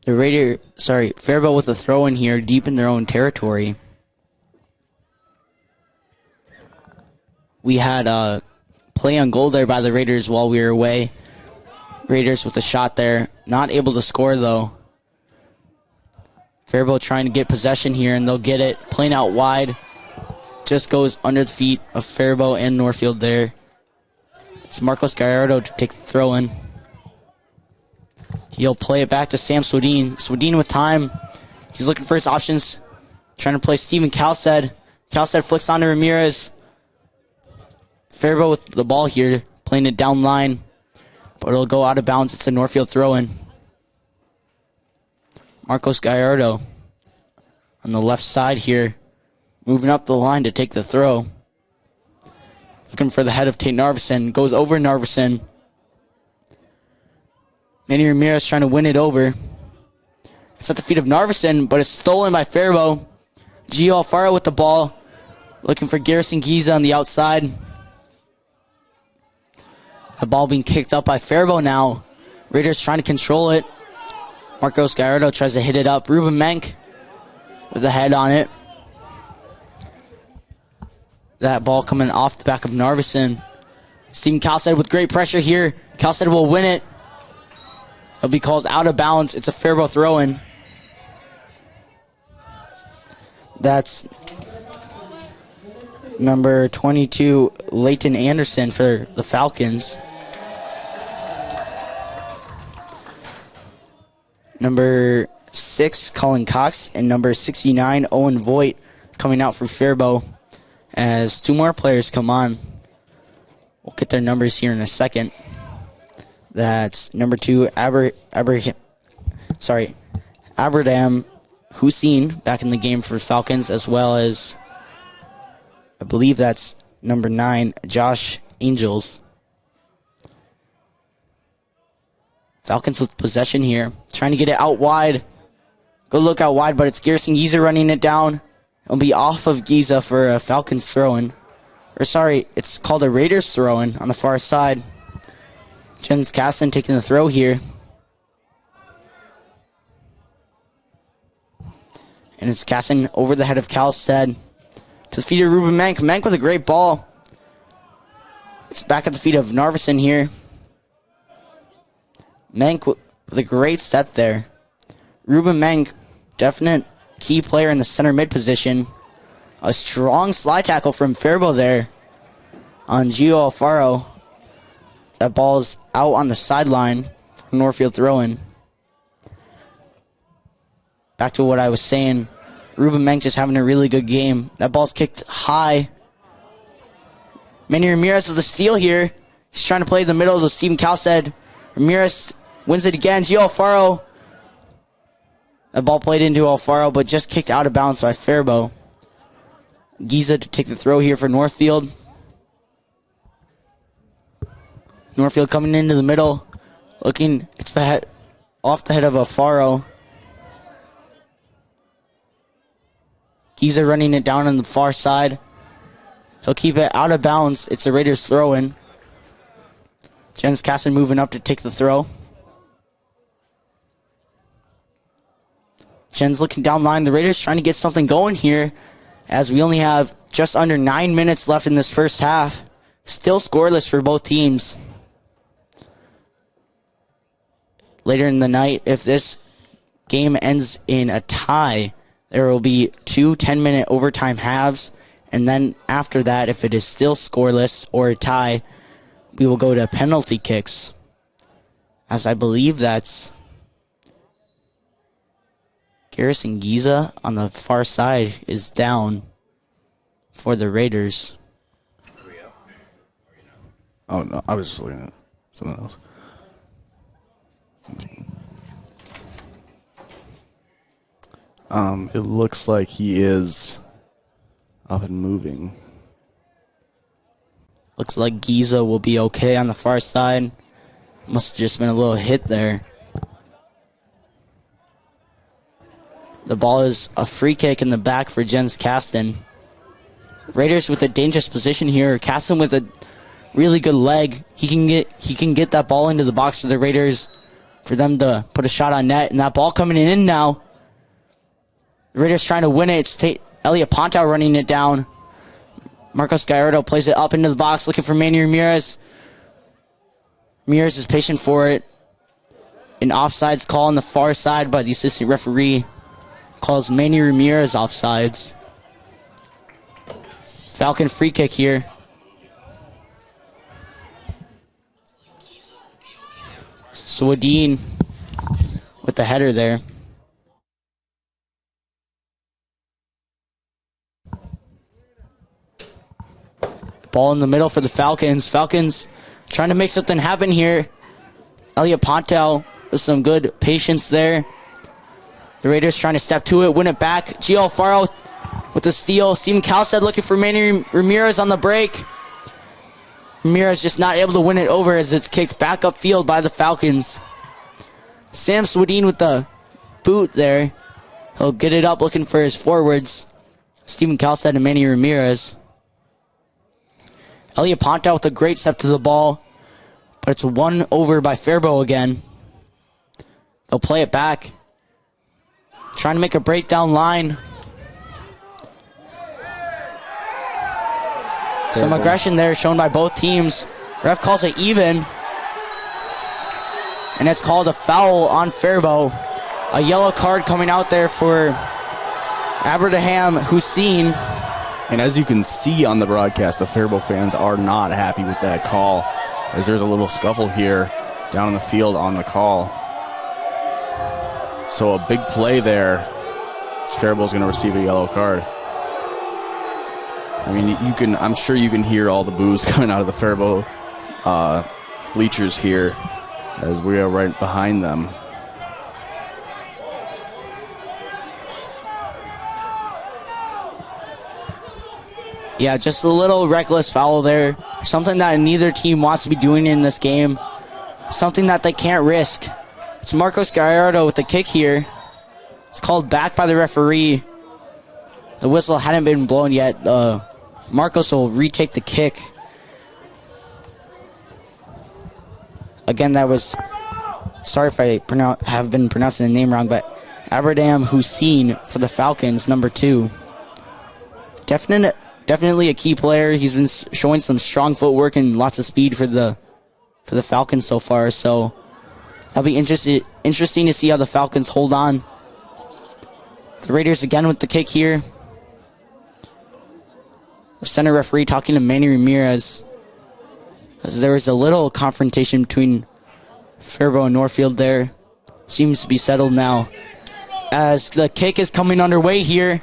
Faribault with a throw-in here, deep in their own territory. We had a play on goal there by the Raiders while we were away. Raiders with a shot there, not able to score though. Faribault trying to get possession here, and they'll get it. Playing out wide, just goes under the feet of Faribault and Northfield there. It's Marcos Gallardo to take the throw in. He'll play it back to Sam Swedin. Swedin with time. He's looking for his options. Trying to play Steven Calstead. Calstead flicks onto Ramirez. Faribault with the ball here, playing it down line, but it'll go out of bounds. It's a Northfield throw in. Marcos Gallardo on the left side here, moving up the line to take the throw. Looking for the head of Tate Narveson. Goes over Narveson. Manny Ramirez trying to win it over. It's at the feet of Narveson, but it's stolen by Faribault. Gio Alfaro with the ball. Looking for Garrison Giza on the outside. The ball being kicked up by Faribault now. Raiders trying to control it. Marcos Gallardo tries to hit it up. Ruben Menk with the head on it. That ball coming off the back of Narveson. Steven Calstead with great pressure here. Calstead will win it. It'll be called out of bounds. It's a Faribault throw-in. That's number 22, Leighton Anderson for the Falcons. Number 6, Colin Cox, and number 69, Owen Voigt, coming out for Faribault. As two more players come on. We'll get their numbers here in a second. That's number 2, Aberdam Hussein back in the game for Falcons, as well as, I believe that's number 9, Josh Angels. Falcons with possession here, trying to get it out wide. Go look out wide, but it's Garrison Giza running it down. It'll be off of Giza for a Falcons throw-in. It's called a Raiders throw-in on the far side. Jens Casson taking the throw here. And it's Casson over the head of Calstead. To the feet of Ruben Menk. Menk with a great ball. It's back at the feet of Narveson here. Menk with a great step there. Ruben Menk, definite key player in the center mid position. A strong slide tackle from Faribault there on Gio Alfaro. That ball is out on the sideline for Northfield throw-in. Back to what I was saying. Ruben Menk just having a really good game. That ball's kicked high. Manny Ramirez with a steal here. He's trying to play the middle, as Steven Calstead. Ramirez wins it again. Gio Alfaro. That ball played into Alfaro, but just kicked out of bounds by Faribault. Giza to take the throw here for Northfield. Northfield coming into the middle. Looking, it's the head, off the head of Alfaro. Giza running it down on the far side. He'll keep it out of bounds. It's a Raiders throw-in. Jens Casson moving up to take the throw. Jens looking down line. The Raiders trying to get something going here, as we only have just under 9 minutes left in this first half. Still scoreless for both teams. Later in the night, if this game ends in a tie, there will be 2 10-minute overtime halves, and then after that, if it is still scoreless or a tie, we will go to penalty kicks, as I believe that's Garrison Giza on the far side is down for the Raiders. Oh, no, I was just looking at something else. 17. It looks like he is up and moving. Looks like Giza will be okay on the far side. Must have just been a little hit there. The ball is a free kick in the back for Jens Kasten. Raiders with a dangerous position here. Kasten with a really good leg. He can get that ball into the box for the Raiders for them to put a shot on net. And that ball coming in now. The Raiders trying to win it. It's Elliot Pontow running it down. Marcos Gallardo plays it up into the box looking for Manny Ramirez. Ramirez is patient for it. An offsides call on the far side by the assistant referee. Calls Manny Ramirez offsides. Falcon free kick here. Swadin with the header there. Ball in the middle for the Falcons. Falcons trying to make something happen here. Elliot Pontow with some good patience there. The Raiders trying to step to it, win it back. Gio Alfaro with the steal. Steven Kalstad looking for Manny Ramirez on the break. Ramirez just not able to win it over as it's kicked back upfield by the Falcons. Sam Swadin with the boot there. He'll get it up looking for his forwards. Steven Kalstad and Manny Ramirez. Elliot Pontow with a great step to the ball, but it's won over by Faribault again. They'll play it back. Trying to make a breakdown line. Some aggression there shown by both teams. Ref calls it even. And it's called a foul on Faribault. A yellow card coming out there for Abraham Hussein. And as you can see on the broadcast, the Faribault fans are not happy with that call, as there's a little scuffle here down in the field on the call. So a big play there. Faribault's going to receive a yellow card. I mean, I'm sure you can hear all the boos coming out of the Faribault bleachers here, as we are right behind them. Yeah, just a little reckless foul there. Something that neither team wants to be doing in this game. Something that they can't risk. It's Marcos Gallardo with the kick here. It's called back by the referee. The whistle hadn't been blown yet. Marcos will retake the kick. Again, that was... Sorry if I have been pronouncing the name wrong, but Abraham Hussein for the Falcons, number 2. Definitely a key player. He's been showing some strong footwork and lots of speed for the Falcons so far. So that'll be interesting to see how the Falcons hold on. The Raiders again with the kick here. The center referee talking to Manny Ramirez. As there was a little confrontation between Faribault and Northfield there. Seems to be settled now. As the kick is coming underway here.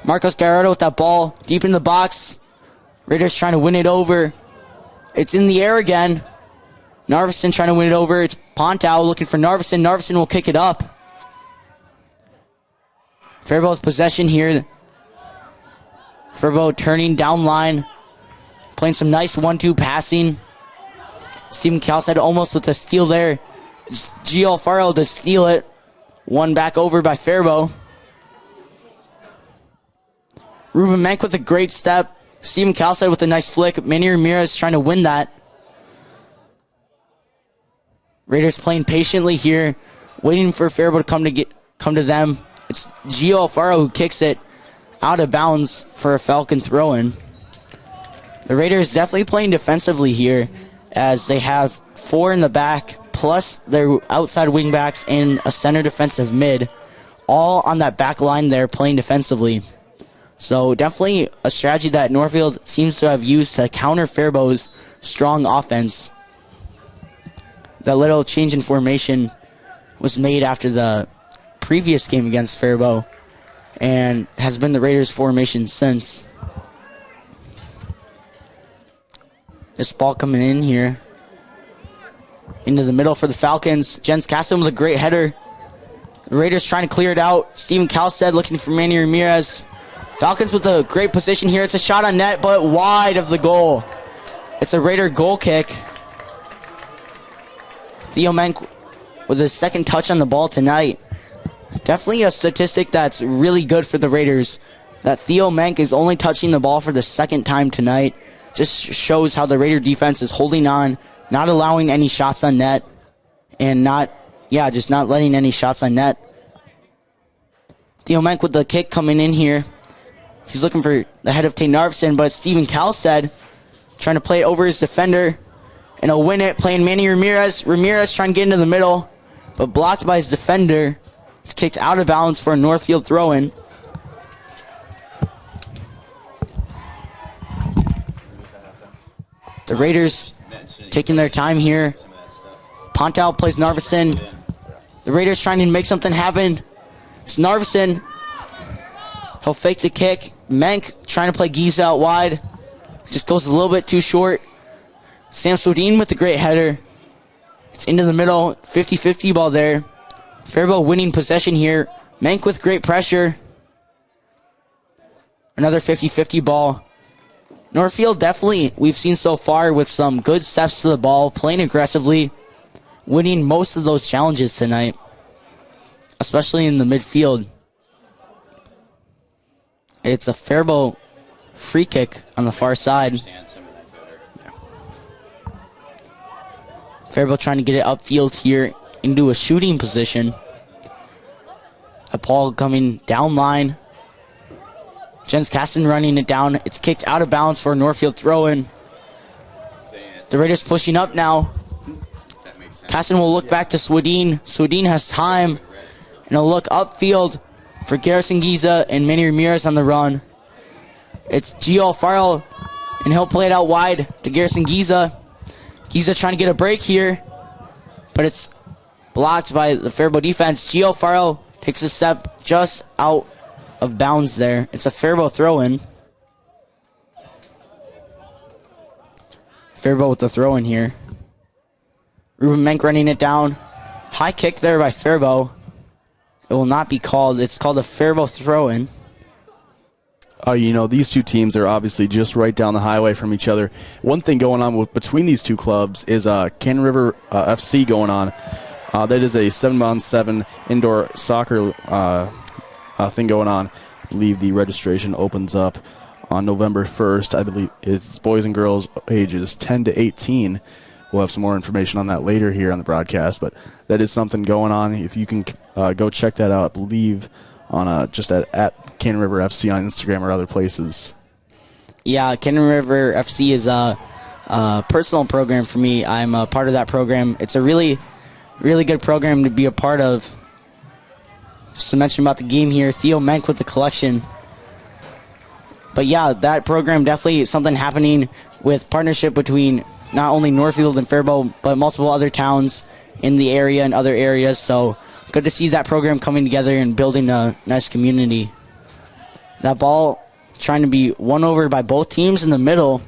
Marcos Gallardo with that ball deep in the box. Raiders trying to win it over. It's in the air again. Narveson trying to win it over. It's Pontow looking for Narveson. Narveson will kick it up. Faribault's possession here. Faribault turning down line. Playing some nice 1-2 passing. Steven Kalstad almost with a steal there. Gio Alfaro to steal it. One back over by Faribault. Ruben Menk with a great step. Steven Kalstad with a nice flick. Manny Ramirez trying to win that. Raiders playing patiently here, waiting for Faribault to come to them. It's Gio Alfaro who kicks it out of bounds for a Falcon throw-in. The Raiders definitely playing defensively here, as they have 4 in the back, plus their outside wingbacks and a center defensive mid, all on that back line there playing defensively. So definitely a strategy that Northfield seems to have used to counter Faribault's strong offense. That little change in formation was made after the previous game against Faribault and has been the Raiders' formation since. This ball coming in here. Into the middle for the Falcons. Jens Caston with a great header. The Raiders trying to clear it out. Steven Kalstead looking for Manny Ramirez. Falcons with a great position here. It's a shot on net, but wide of the goal. It's a Raider goal kick. Theo Menk with his second touch on the ball tonight. Definitely a statistic that's really good for the Raiders. That Theo Menk is only touching the ball for the second time tonight. Just shows how the Raider defense is holding on, not allowing any shots on net, and just not letting any shots on net. Theo Menk with the kick coming in here. He's looking for the head of Tate Narveson, but it's Steven Kalstead trying to play it over his defender, and he'll win it, playing Manny Ramirez. Ramirez trying to get into the middle, but blocked by his defender. It's kicked out of bounds for a Northfield throw-in. The Raiders taking their time here. Pontal plays Narveson. The Raiders trying to make something happen. It's Narveson. He'll fake the kick. Menk trying to play Giza out wide. Just goes a little bit too short. Sam Swedin with the great header. It's into the middle. 50-50 ball there. Faribault winning possession here. Menk with great pressure. Another 50-50 ball. Northfield definitely, we've seen so far, with some good steps to the ball, playing aggressively, winning most of those challenges tonight, especially in the midfield. It's a Faribault free kick on the far side. Faribault trying to get it upfield here into a shooting position. A ball coming down line. Jens Caston running it down. It's kicked out of bounds for a Northfield throw-in. The Raiders pushing up now. Caston will look back to Swedin. Swedin has time. And he'll look upfield for Garrison Giza and Manny Ramirez on the run. It's Gio Farrell, and he'll play it out wide to Garrison Giza. Giza trying to get a break here, but it's blocked by the Faribault defense. Gio Farrell takes a step just out of bounds there. It's a Faribault throw-in. Faribault with the throw-in here. Ruben Menk running it down. High kick there by Faribault. It will not be called. It's called a Faribault throw-in. These two teams are obviously just right down the highway from each other. One thing going on between these two clubs is Cannon River FC going on. That is a 7-on-7 indoor soccer thing going on. I believe the registration opens up on November 1st. I believe it's boys and girls ages 10 to 18. We'll have some more information on that later here on the broadcast, but that is something going on. If you can go check that out, I believe on just at Cannon River FC on Instagram or other places. Yeah, Cannon River FC is a personal program for me. I'm a part of that program. It's a really, really good program to be a part of. Just to mention about the game here, Theo Menk with the collection. But yeah, that program definitely is something happening with partnership between not only Northfield and Faribault, but multiple other towns in the area and other areas. So good to see that program coming together and building a nice community. That ball trying to be won over by both teams in the middle.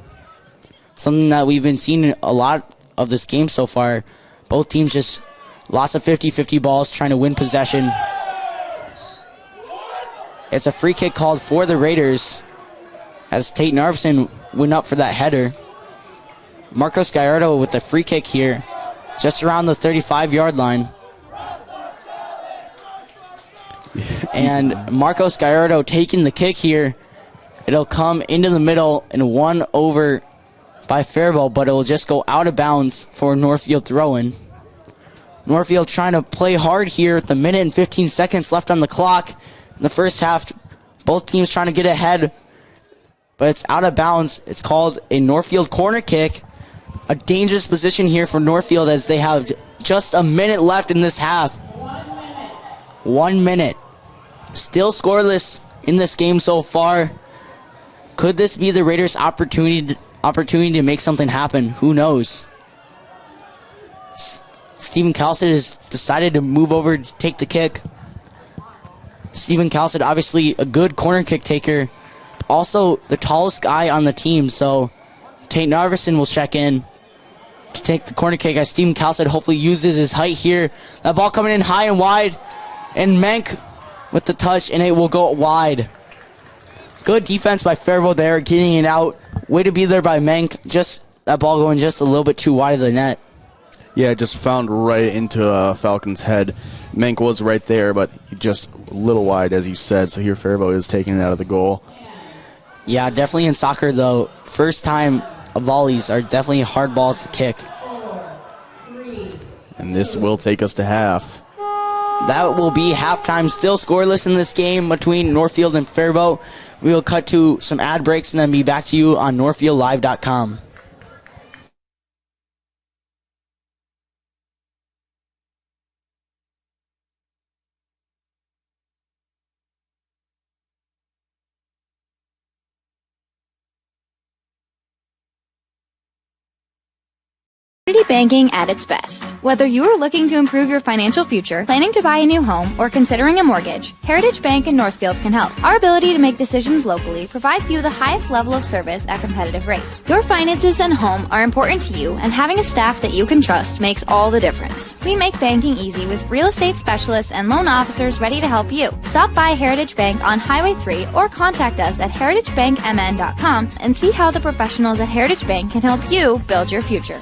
Something that we've been seeing a lot of this game so far. Both teams just lots of 50-50 balls trying to win possession. It's a free kick called for the Raiders as Tate Narveson went up for that header. Marcos Gallardo with the free kick here, just around the 35-yard line. And Marcos Gallardo taking the kick here. It'll come into the middle and won over by Faribault, but it will just go out of bounds for Northfield throw-in. Northfield trying to play hard here with the minute and 15 seconds left on the clock. In the first half, both teams trying to get ahead, but it's out of bounds. It's called a Northfield corner kick. A dangerous position here for Northfield as they have just a minute left in this half. 1 minute. Still scoreless in this game so far. Could this be the Raiders' opportunity to make something happen? Who knows? Steven Kalstead has decided to move over to take the kick. Steven Kalstead, obviously a good corner kick taker. Also the tallest guy on the team, so Tate Narveson will check in to take the corner kick as Steven Kalstad hopefully uses his height here. That ball coming in high and wide, and Menk with the touch, and it will go wide. Good defense by Faribault there, getting it out. Way to be there by Menk. Just that ball going just a little bit too wide of the net. Yeah, it just found right into Falcon's head. Menk was right there, but just a little wide, as you said. So here Faribault is taking it out of the goal. Yeah, definitely in soccer, though, first time volleys are definitely hard balls to kick. And this will take us to half. That will be halftime. Still scoreless in this game between Northfield and Faribault. We will cut to some ad breaks and then be back to you on NorthfieldLive.com. Community banking at its best. Whether you are looking to improve your financial future, planning to buy a new home, or considering a mortgage, Heritage Bank in Northfield can help. Our ability to make decisions locally provides you the highest level of service at competitive rates. Your finances and home are important to you, and having a staff that you can trust makes all the difference. We make banking easy with real estate specialists and loan officers ready to help you. Stop by Heritage Bank on Highway 3 or contact us at heritagebankmn.com and see how the professionals at Heritage Bank can help you build your future.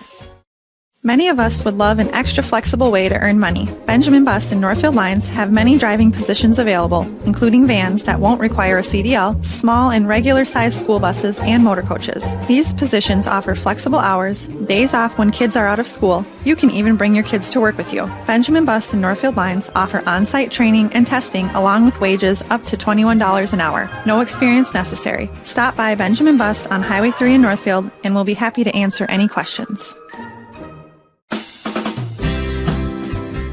Many of us would love an extra flexible way to earn money. Benjamin Bus and Northfield Lines have many driving positions available, including vans that won't require a CDL, small and regular-sized school buses, and motor coaches. These positions offer flexible hours, days off when kids are out of school. You can even bring your kids to work with you. Benjamin Bus and Northfield Lines offer on-site training and testing along with wages up to $21 an hour. No experience necessary. Stop by Benjamin Bus on Highway 3 in Northfield and we'll be happy to answer any questions.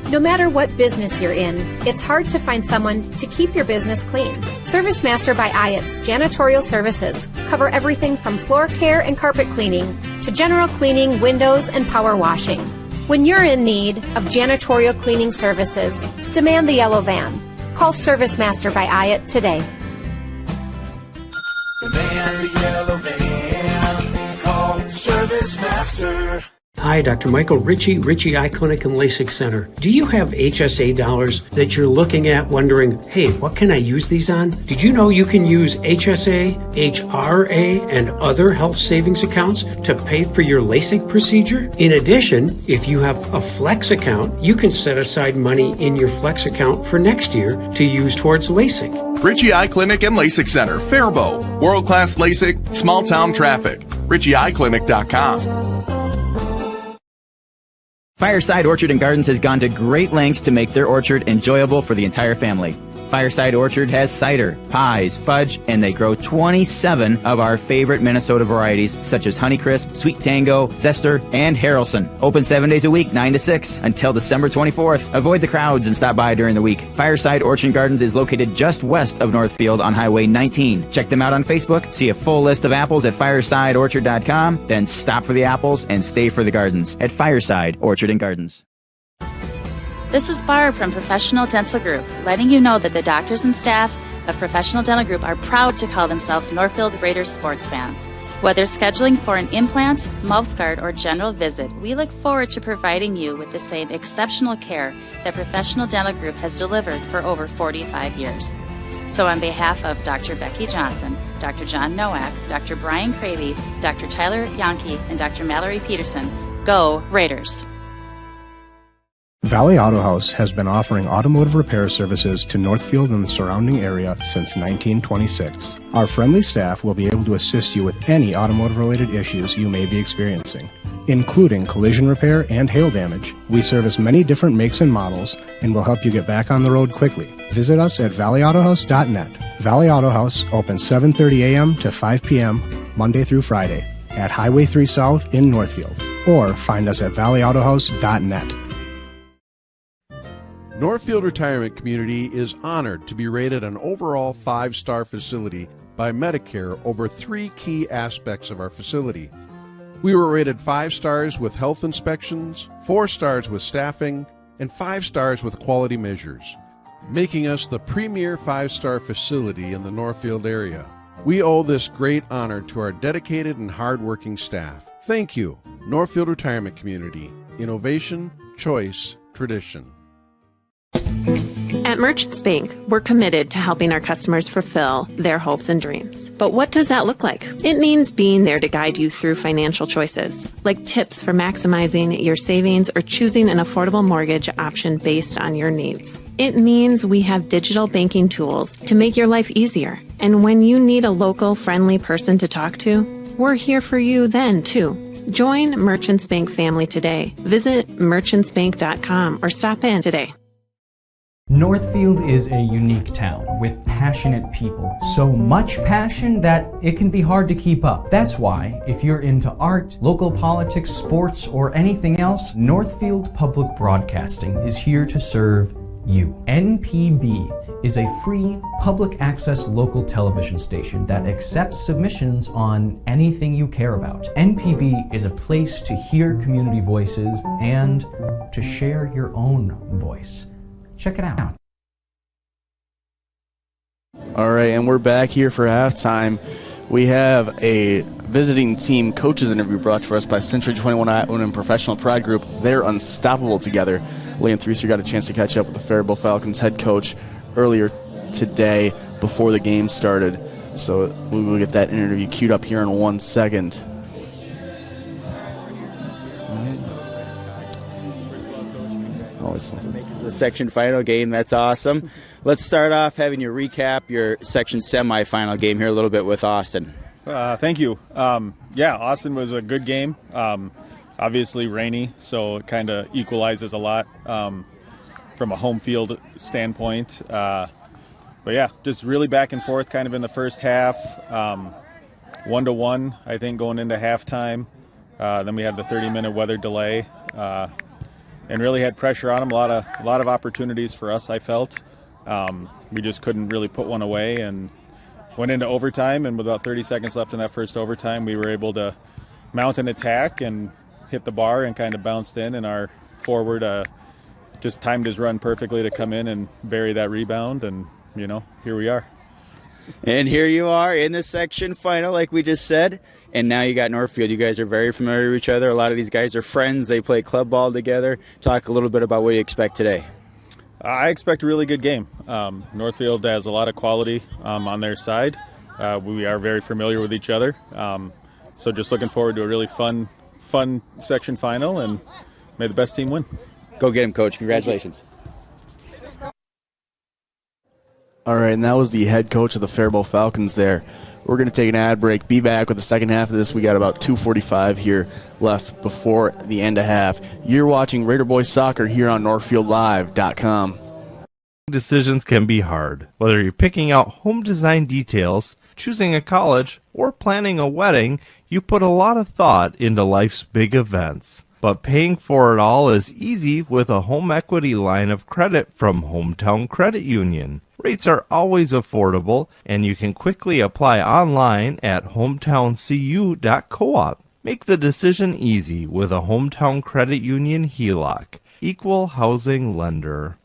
No matter what business you're in, it's hard to find someone to keep your business clean. Service Master by Ayat's janitorial services cover everything from floor care and carpet cleaning to general cleaning, windows, and power washing. When you're in need of janitorial cleaning services, demand the yellow van. Call Service Master by Ayat today. Demand the yellow van. Call Service Master. Hi, Dr. Michael Ritchie, Ritchie Eye Clinic and LASIK Center. Do you have HSA dollars that you're looking at wondering, hey, what can I use these on? Did you know you can use HSA, HRA, and other health savings accounts to pay for your LASIK procedure? In addition, if you have a Flex account, you can set aside money in your Flex account for next year to use towards LASIK. Ritchie Eye Clinic and LASIK Center, Faribault. World-class LASIK, small-town traffic. RitchieEyeClinic.com. Fireside Orchard and Gardens has gone to great lengths to make their orchard enjoyable for the entire family. Fireside Orchard has cider, pies, fudge, and they grow 27 of our favorite Minnesota varieties, such as Honeycrisp, Sweet Tango, Zester, and Harrelson. Open 7 days a week, 9 to 6, until December 24th. Avoid the crowds and stop by during the week. Fireside Orchard and Gardens is located just west of Northfield on Highway 19. Check them out on Facebook, see a full list of apples at firesideorchard.com, then stop for the apples and stay for the gardens at Fireside Orchard and Gardens. This is Barb from Professional Dental Group, letting you know that the doctors and staff of Professional Dental Group are proud to call themselves Northfield Raiders sports fans. Whether scheduling for an implant, mouth guard, or general visit, we look forward to providing you with the same exceptional care that Professional Dental Group has delivered for over 45 years. So on behalf of Dr. Becky Johnson, Dr. John Nowak, Dr. Brian Cravey, Dr. Tyler Yonke, and Dr. Mallory Peterson, go Raiders! Valley Auto House has been offering automotive repair services to Northfield and the surrounding area since 1926. Our friendly staff will be able to assist you with any automotive-related issues you may be experiencing, including collision repair and hail damage. We service many different makes and models and will help you get back on the road quickly. Visit us at valleyautohouse.net. Valley Auto House opens 7:30 a.m. to 5 p.m. Monday through Friday at Highway 3 South in Northfield, or find us at valleyautohouse.net. Northfield Retirement Community is honored to be rated an overall 5-star facility by Medicare over 3 key aspects of our facility. We were rated 5 stars with health inspections, 4 stars with staffing, and 5 stars with quality measures, making us the premier 5-star facility in the Northfield area. We owe this great honor to our dedicated and hardworking staff. Thank you, Northfield Retirement Community. Innovation, choice, tradition. At Merchants Bank, we're committed to helping our customers fulfill their hopes and dreams. But what does that look like? It means being there to guide you through financial choices, like tips for maximizing your savings or choosing an affordable mortgage option based on your needs. It means we have digital banking tools to make your life easier. And when you need a local, friendly person to talk to, we're here for you then, too. Join Merchants Bank family today. Visit merchantsbank.com or stop in today. Northfield is a unique town with passionate people. So much passion that it can be hard to keep up. That's why, if you're into art, local politics, sports, or anything else, Northfield Public Broadcasting is here to serve you. NPB is a free public access local television station that accepts submissions on anything you care about. NPB is a place to hear community voices and to share your own voice. Check it out. All right, and we're back here for halftime. We have a visiting team coaches interview brought to us by Century 21 Iowa and Professional Pride Group. They're unstoppable together. Liam Threeser got a chance to catch up with the Faribault Falcons head coach earlier today before the game started. So we will get that interview queued up here in 1 second. Always the section final game. That's awesome. Let's start off having you recap your section semifinal game here a little bit with Austin. Thank you. Austin was a good game. Obviously rainy, so it kind of equalizes a lot from a home field standpoint. But yeah, just really back and forth kind of in the first half. 1-1, I think, going into halftime. Then we had the 30-minute weather delay. And really had pressure on them. A lot of opportunities for us, I felt. We just couldn't really put one away, and went into overtime. And with about 30 seconds left in that first overtime, we were able to mount an attack and hit the bar and kind of bounced in. And our forward just timed his run perfectly to come in and bury that rebound. And here we are. And here you are in the section final, like we just said. And now you got Northfield. You guys are very familiar with each other. A lot of these guys are friends. They play club ball together. Talk a little bit about what you expect today. I expect a really good game. Northfield has a lot of quality on their side. We are very familiar with each other. So just looking forward to a really fun section final, and may the best team win. Go get him, Coach. Congratulations. All right, and that was the head coach of the Faribault Falcons there. We're going to take an ad break, be back with the second half of this. We got about 2:45 here left before the end of half. You're watching Raider Boys Soccer here on NorthfieldLive.com. Decisions can be hard. Whether you're picking out home design details, choosing a college, or planning a wedding, you put a lot of thought into life's big events. But paying for it all is easy with a home equity line of credit from Hometown Credit Union. Rates are always affordable, and you can quickly apply online at hometowncu.coop. Make the decision easy with a Hometown Credit Union HELOC. Equal housing lender.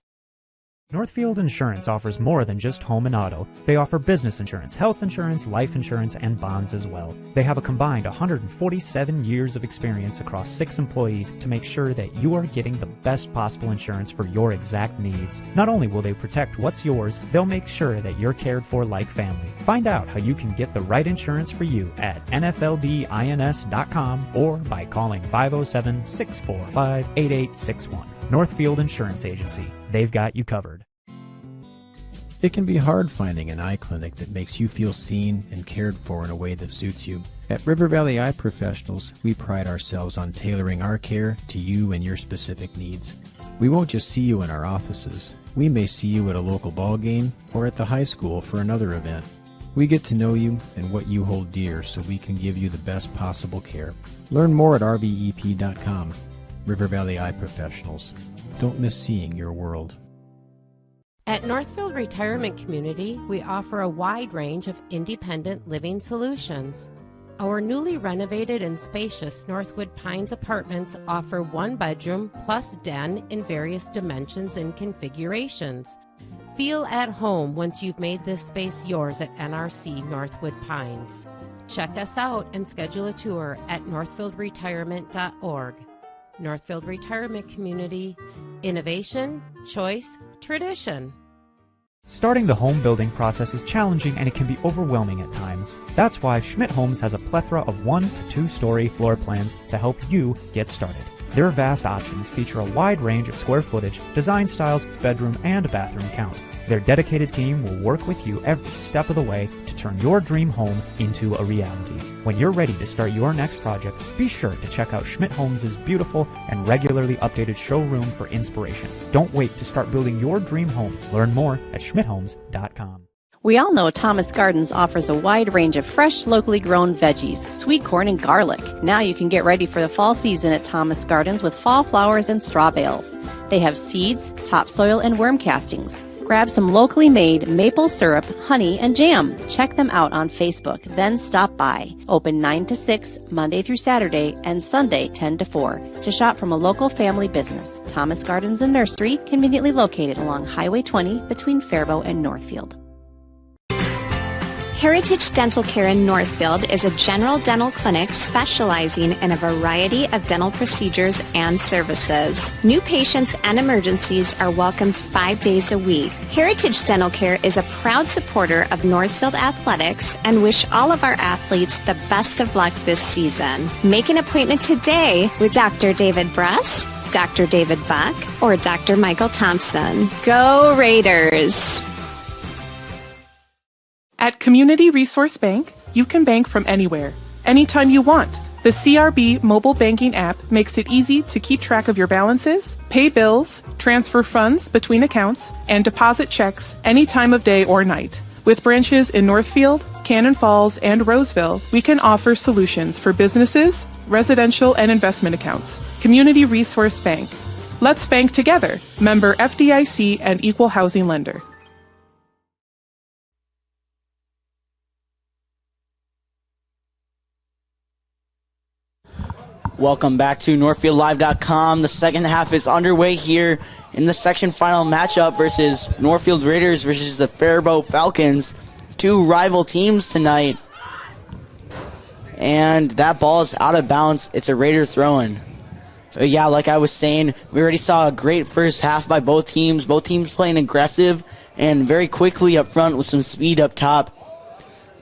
Northfield Insurance offers more than just home and auto. They offer business insurance, health insurance, life insurance, and bonds as well. They have a combined 147 years of experience across 6 employees to make sure that you are getting the best possible insurance for your exact needs. Not only will they protect what's yours, they'll make sure that you're cared for like family. Find out how you can get the right insurance for you at nfldins.com or by calling 507-645-8861. Northfield Insurance Agency. They've got you covered. It can be hard finding an eye clinic that makes you feel seen and cared for in a way that suits you. At River Valley Eye Professionals, we pride ourselves on tailoring our care to you and your specific needs. We won't just see you in our offices. We may see you at a local ball game or at the high school for another event. We get to know you and what you hold dear so we can give you the best possible care. Learn more at rvep.com. River Valley Eye Professionals. Don't miss seeing your world. At Northfield Retirement Community, we offer a wide range of independent living solutions. Our newly renovated and spacious Northwood Pines apartments offer 1-bedroom plus den in various dimensions and configurations. Feel at home once you've made this space yours at NRC Northwood Pines. Check us out and schedule a tour at northfieldretirement.org. Northfield Retirement Community, innovation, choice, tradition. Starting the home building process is challenging and it can be overwhelming at times. That's why Schmidt Homes has a plethora of 1 to 2-story floor plans to help you get started. Their vast options feature a wide range of square footage, design styles, bedroom, and bathroom count. Their dedicated team will work with you every step of the way to turn your dream home into a reality. When you're ready to start your next project, be sure to check out Schmidt Homes' beautiful and regularly updated showroom for inspiration. Don't wait to start building your dream home. Learn more at schmidthomes.com. We all know Thomas Gardens offers a wide range of fresh, locally grown veggies, sweet corn, and garlic. Now you can get ready for the fall season at Thomas Gardens with fall flowers and straw bales. They have seeds, topsoil, and worm castings. Grab some locally made maple syrup, honey, and jam. Check them out on Facebook, then stop by. Open 9 to 6, Monday through Saturday, and Sunday 10 to 4. To shop from a local family business, Thomas Gardens and Nursery, conveniently located along Highway 20 between Faribault and Northfield. Heritage Dental Care in Northfield is a general dental clinic specializing in a variety of dental procedures and services. New patients and emergencies are welcomed 5 days a week. Heritage Dental Care is a proud supporter of Northfield Athletics and wish all of our athletes the best of luck this season. Make an appointment today with Dr. David Bress, Dr. David Buck, or Dr. Michael Thompson. Go Raiders! At Community Resource Bank, you can bank from anywhere, anytime you want. The CRB mobile banking app makes it easy to keep track of your balances, pay bills, transfer funds between accounts, and deposit checks any time of day or night. With branches in Northfield, Cannon Falls, and Roseville, we can offer solutions for businesses, residential, and investment accounts. Community Resource Bank. Let's bank together. Member FDIC and Equal Housing Lender. Welcome back to NorthfieldLive.com. The second half is underway here in the section final matchup versus Northfield Raiders versus the Faribault Falcons. Two rival teams tonight. And that ball is out of bounds. It's a Raider throw-in. But yeah, like I was saying, we already saw a great first half by both teams. Both teams playing aggressive and very quickly up front with some speed up top.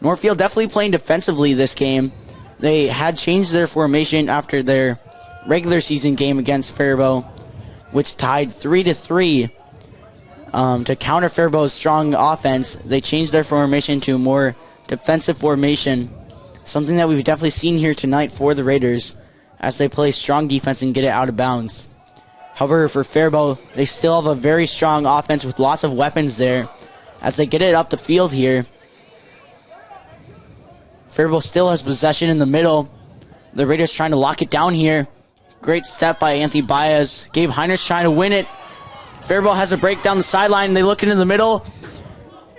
Northfield definitely playing defensively this game. They had changed their formation after their regular season game against Faribault, which tied 3-3. To counter Faribault's strong offense, they changed their formation to a more defensive formation, something that we've definitely seen here tonight for the Raiders as they play strong defense and get it out of bounds. However, for Faribault, they still have a very strong offense with lots of weapons there as they get it up the field here. Faribault still has possession in the middle. The Raiders trying to lock it down here. Great step by Anthony Baez. Gabe Heinrichs trying to win it. Faribault has a break down the sideline. They look into the middle.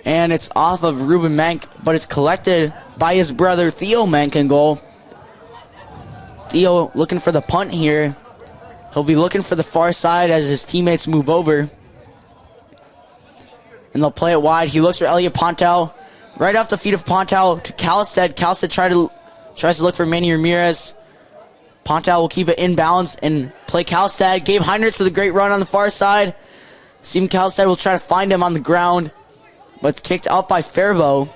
And it's off of Ruben Menk, but it's collected by his brother Theo Menk in goal. Theo looking for the punt here. He'll be looking for the far side as his teammates move over. And they'll play it wide. He looks for Elliot Pontel. Right off the feet of Pontel to Calstead. Calstead tries to look for Manny Ramirez. Pontel will keep it in balance and play Calstead. Gabe Heinrichs with a great run on the far side. Steven Calstead will try to find him on the ground, but it's kicked out by Faribault.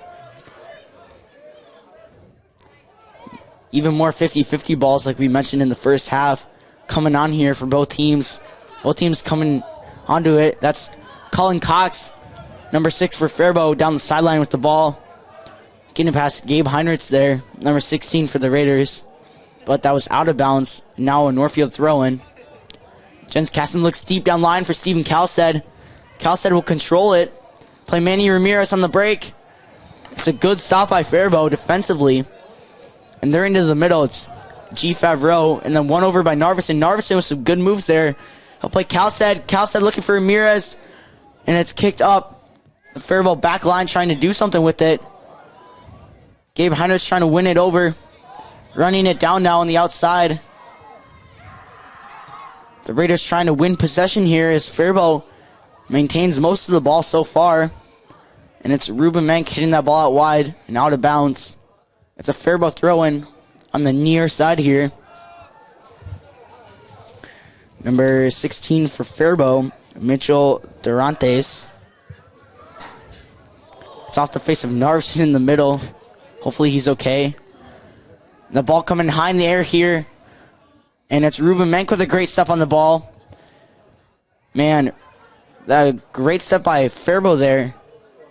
Even more 50-50 balls like we mentioned in the first half coming on here for both teams. Both teams coming onto it. That's Colin Cox, number 6 for Faribault, down the sideline with the ball. Getting past Gabe Heinrichs there, number 16 for the Raiders. But that was out of bounds. Now a Northfield throw-in. Jens Kasten looks deep down line for Steven Calstead. Calstead will control it. Play Manny Ramirez on the break. It's a good stop by Faribault defensively. And they're into the middle. It's G. Favreau. And then one over by Narveson. Narveson with some good moves there. He'll play Calstead. Calstead looking for Ramirez. And it's kicked up. The Faribault back line trying to do something with it. Gabe Heinrichs trying to win it over. Running it down now on the outside. The Raiders trying to win possession here as Faribault maintains most of the ball so far. And it's Ruben Menk hitting that ball out wide and out of bounds. It's a Faribault throw-in on the near side here. Number 16 for Faribault, Mitchell Durantes. It's off the face of Narvson in the middle. Hopefully he's okay. The ball coming high in the air here. And it's Ruben Menk with a great step on the ball. Man, that great step by Faribault there.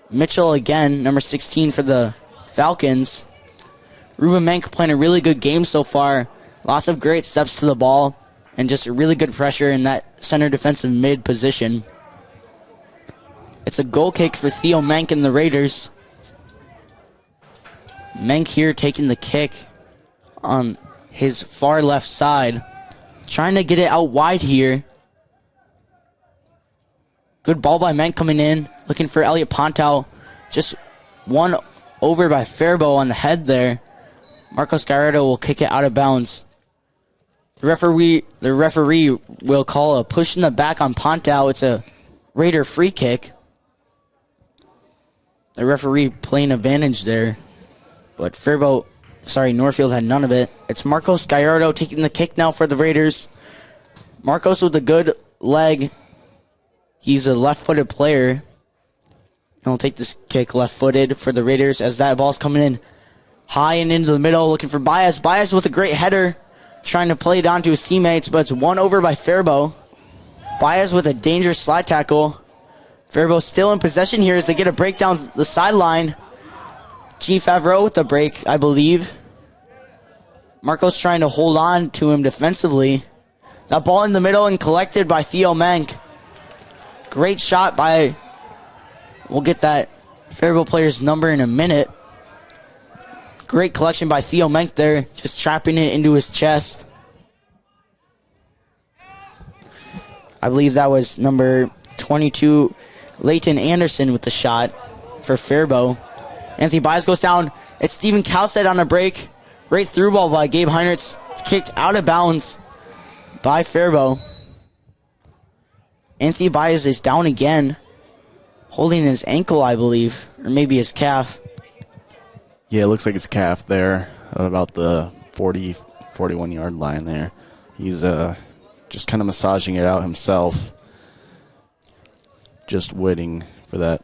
Mitchell again, number 16 for the Falcons. Ruben Menk playing a really good game so far. Lots of great steps to the ball. And just a really good pressure in that center defensive mid position. It's a goal kick for Theo Menk and the Raiders. Menk here taking the kick on his far left side. Trying to get it out wide here. Good ball by Menk coming in. Looking for Elliot Pontow. Just one over by Faribault on the head there. Marcos Gallardo will kick it out of bounds. The referee will call a push in the back on Pontow. It's a Raider free kick. The referee playing advantage there. But Northfield had none of it. It's Marcos Gallardo taking the kick now for the Raiders. Marcos with a good leg. He's a left-footed player. He'll take this kick left-footed for the Raiders as that ball's coming in high and into the middle, looking for Baez. Baez with a great header, trying to play it on to his teammates, but it's one over by Faribault. Baez with a dangerous slide tackle. Faribault still in possession here as they get a break down the sideline. G. Favreau with the break, I believe. Marcos trying to hold on to him defensively. That ball in the middle and collected by Theo Menk. Great shot by... We'll get that Faribault player's number in a minute. Great collection by Theo Menk there, just trapping it into his chest. I believe that was number 22, Leighton Anderson with the shot for Faribault. Anthony Baez goes down. It's Stephen Calstead on a break. Great through ball by Gabe Heinrichs. It's kicked out of bounds by Faribault. Anthony Baez is down again, holding his ankle, I believe, or maybe his calf. Yeah, it looks like his calf there at about the 40, 41-yard line there. He's just kind of massaging it out himself, just waiting for that.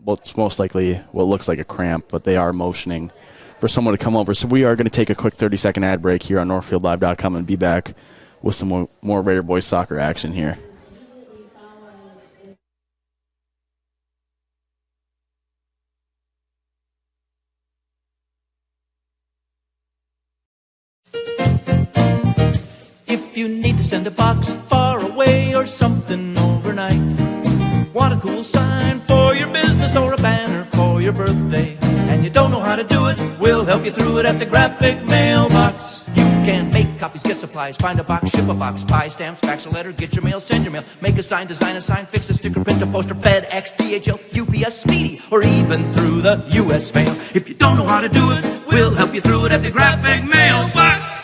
What's most likely what looks like a cramp, but they are motioning for someone to come over. So we are going to take a quick 30-second ad break here on NorthfieldLive.com and be back with some more Raider Boys soccer action here. If you need to send a box far away or something overnight, want a cool sign for your business or a banner for your birthday, and you don't know how to do it, we'll help you through it at the Graphic Mailbox. You can make copies, get supplies, find a box, ship a box, buy stamps, fax a letter, get your mail, send your mail, make a sign, design a sign, fix a sticker, print a poster, FedEx, DHL, UPS, Speedy, or even through the U.S. mail. If you don't know how to do it, we'll help you through it at the Graphic Mailbox.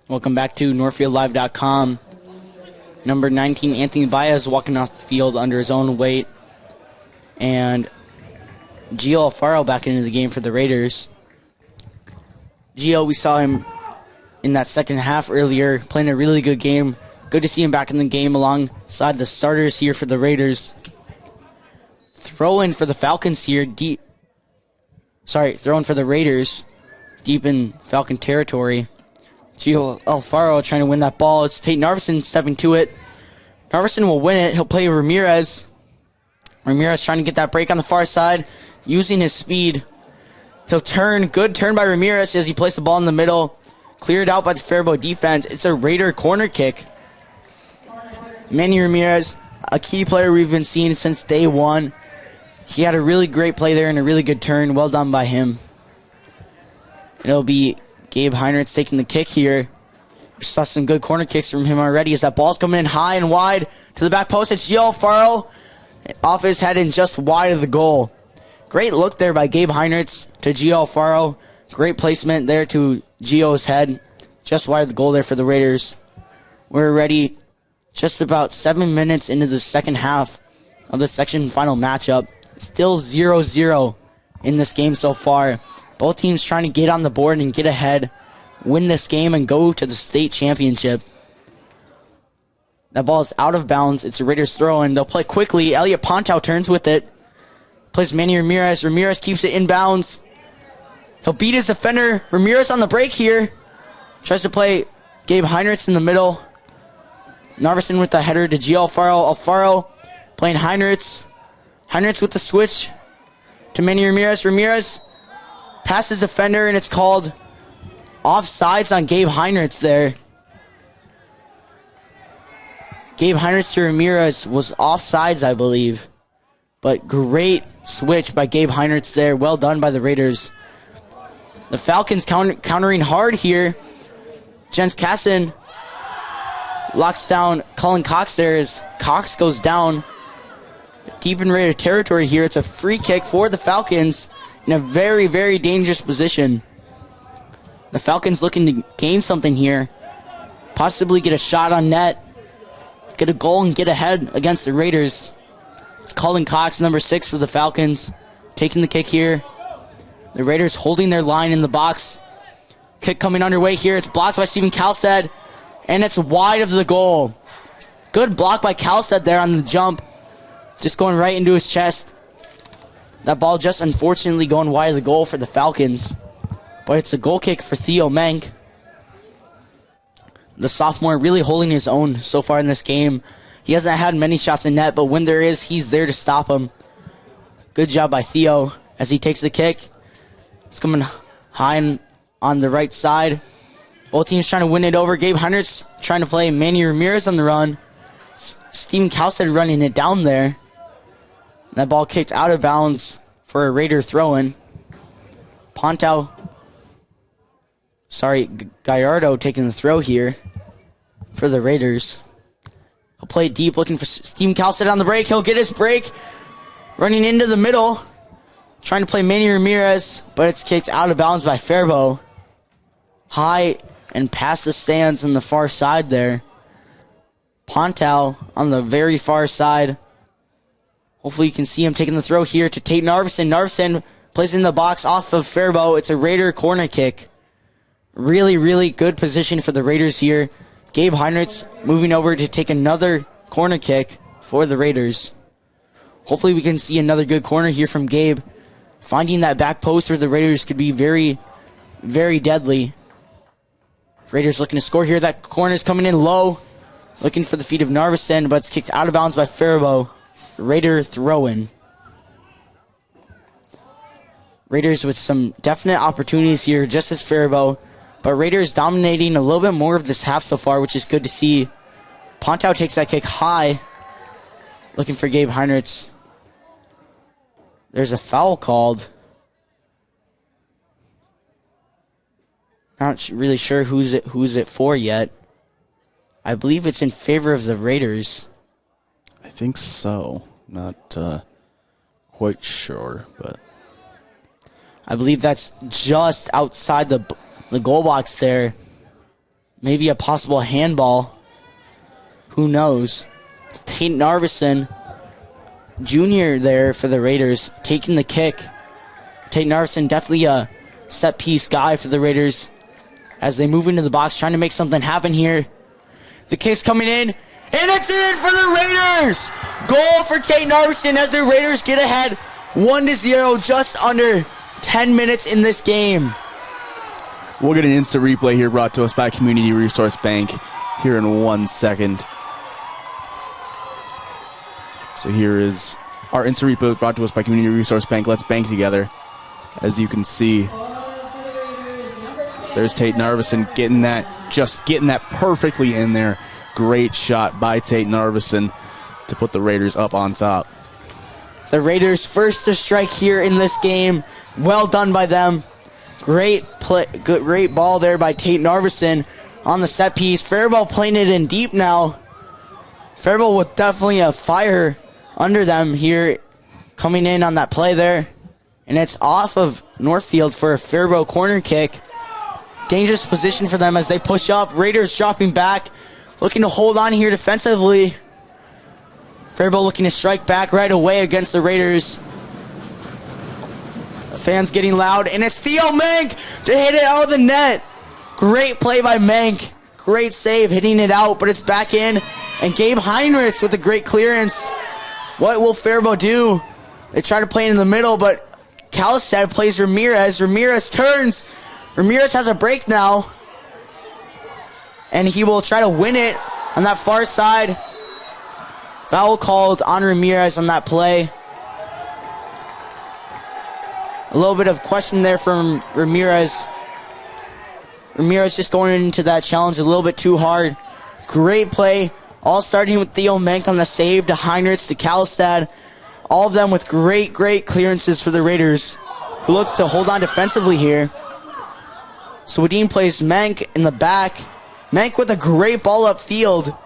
Welcome back to NorthfieldLive.com. Number 19, Anthony Baez walking off the field under his own weight. And Gio Alfaro back into the game for the Raiders. Gio, we saw him in that second half earlier, playing a really good game. Good to see him back in the game alongside the starters here for the Raiders. Throw in for the Falcons here, throw in for the Raiders, deep in Falcon territory. Gio Alfaro trying to win that ball. It's Tate Narveson stepping to it. Narveson will win it. He'll play Ramirez. Ramirez trying to get that break on the far side, using his speed. He'll turn. Good turn by Ramirez as he plays the ball in the middle. Cleared out by the Faribault defense. It's a Raider corner kick. Manny Ramirez, a key player we've been seeing since day one. He had a really great play there and a really good turn. Well done by him. It'll be Gabe Heinrichs taking the kick here. We saw some good corner kicks from him already as that ball's coming in high and wide to the back post. It's Gio Alfaro off his head and just wide of the goal. Great look there by Gabe Heinrichs to Gio Alfaro. Great placement there to Gio's head. Just wide of the goal there for the Raiders. We're ready Just about 7 minutes into the second half of the section final matchup. Still 0-0 in this game so far. Both teams trying to get on the board and get ahead, win this game, and go to the state championship. That ball is out of bounds. It's a Raiders throw, and they'll play quickly. Elliot Pontow turns with it. Plays Manny Ramirez. Ramirez keeps it in bounds. He'll beat his defender. Ramirez on the break here. Tries to play Gabe Heinrichs in the middle. Narveson with the header to Gio Alfaro. Alfaro playing Heinrichs. Heinrichs with the switch to Manny Ramirez. Ramirez passes defender, and it's called offsides on Gabe Heinrichs there. Gabe Heinrichs to Ramirez was offsides, I believe. But great switch by Gabe Heinrichs there. Well done by the Raiders. The Falcons countering hard here. Jens Kasson locks down Cullen Cox there as Cox goes down. Deep in Raider territory here. It's a free kick for the Falcons in a very, very dangerous position. The Falcons looking to gain something here. Possibly get a shot on net. Get a goal and get ahead against the Raiders. It's Cullen Cox, number 6 for the Falcons. Taking the kick here. The Raiders holding their line in the box. Kick coming underway here. It's blocked by Steven Kalstad. And it's wide of the goal. Good block by Kalstad there on the jump. Just going right into his chest. That ball just unfortunately going wide of the goal for the Falcons. But it's a goal kick for Theo Menk. The sophomore really holding his own so far in this game. He hasn't had many shots in net, but when there is, he's there to stop him. Good job by Theo as he takes the kick. It's coming high on the right side. Both teams trying to win it over. Gabe Heinrichs trying to play Manny Ramirez on the run. Steven Kalstad running it down there. That ball kicked out of bounds for a Raider throw-in. Gallardo taking the throw here for the Raiders. He'll play it deep, looking for Steven Kalstad on the break. He'll get his break. Running into the middle. Trying to play Manny Ramirez, but it's kicked out of bounds by Faribault. High and past the stands on the far side there. Pontow on the very far side. Hopefully you can see him taking the throw here to Tate Narveson. Narveson plays in the box off of Faribault. It's a Raider corner kick. Really, really good position for the Raiders here. Gabe Heinrichs moving over to take another corner kick for the Raiders. Hopefully we can see another good corner here from Gabe. Finding that back post for the Raiders could be very, very deadly. Raiders looking to score here. That corner's coming in low. Looking for the feet of Narveson, but it's kicked out of bounds by Faribault. Raider throw-in. Raiders with some definite opportunities here, just as Faribault. But Raiders dominating a little bit more of this half so far, which is good to see. Pontow takes that kick high. Looking for Gabe Heinrichs. There's a foul called. Not really sure who's it for yet. I believe it's in favor of the Raiders. I think so. Not quite sure, but I believe that's just outside the goal box there. Maybe a possible handball. Who knows? Tate Narveson Jr. there for the Raiders, taking the kick. Tate Narveson, definitely a set-piece guy for the Raiders as they move into the box, trying to make something happen here. The kick's coming in, and it's in for the Raiders! Goal for Tate Narveson as the Raiders get ahead 1-0, just under 10 minutes in this game. We'll get an instant replay here brought to us by Community Resource Bank here in 1 second. So here is our instant replay brought to us by Community Resource Bank. Let's bank together. As you can see, there's Tate Narveson getting that perfectly in there. Great shot by Tate Narveson to put the Raiders up on top. The Raiders first to strike here in this game. Well done by them. Great play, great ball there by Tate Narveson on the set piece. Faribault playing it in deep now. Faribault with definitely a fire under them here, coming in on that play there. And it's off of Northfield for a Faribault corner kick. Dangerous position for them as they push up. Raiders dropping back, looking to hold on here defensively. Faribault looking to strike back right away against the Raiders. The fans getting loud, and it's Theo Menk to hit it out of the net. Great play by Menk. Great save, hitting it out, but it's back in. And Gabe Heinrichs with a great clearance. What will Faribault do? They try to play it in the middle, but Kalistad plays Ramirez. Ramirez turns. Ramirez has a break now. And he will try to win it on that far side. Foul called on Ramirez on that play. A little bit of question there from Ramirez. Ramirez just going into that challenge a little bit too hard. Great play. All starting with Theo Menk on the save to Heinrichs to Kalistad. All of them with great clearances for the Raiders, who look to hold on defensively here. Swadin plays Menk in the back. Menk with a great ball upfield.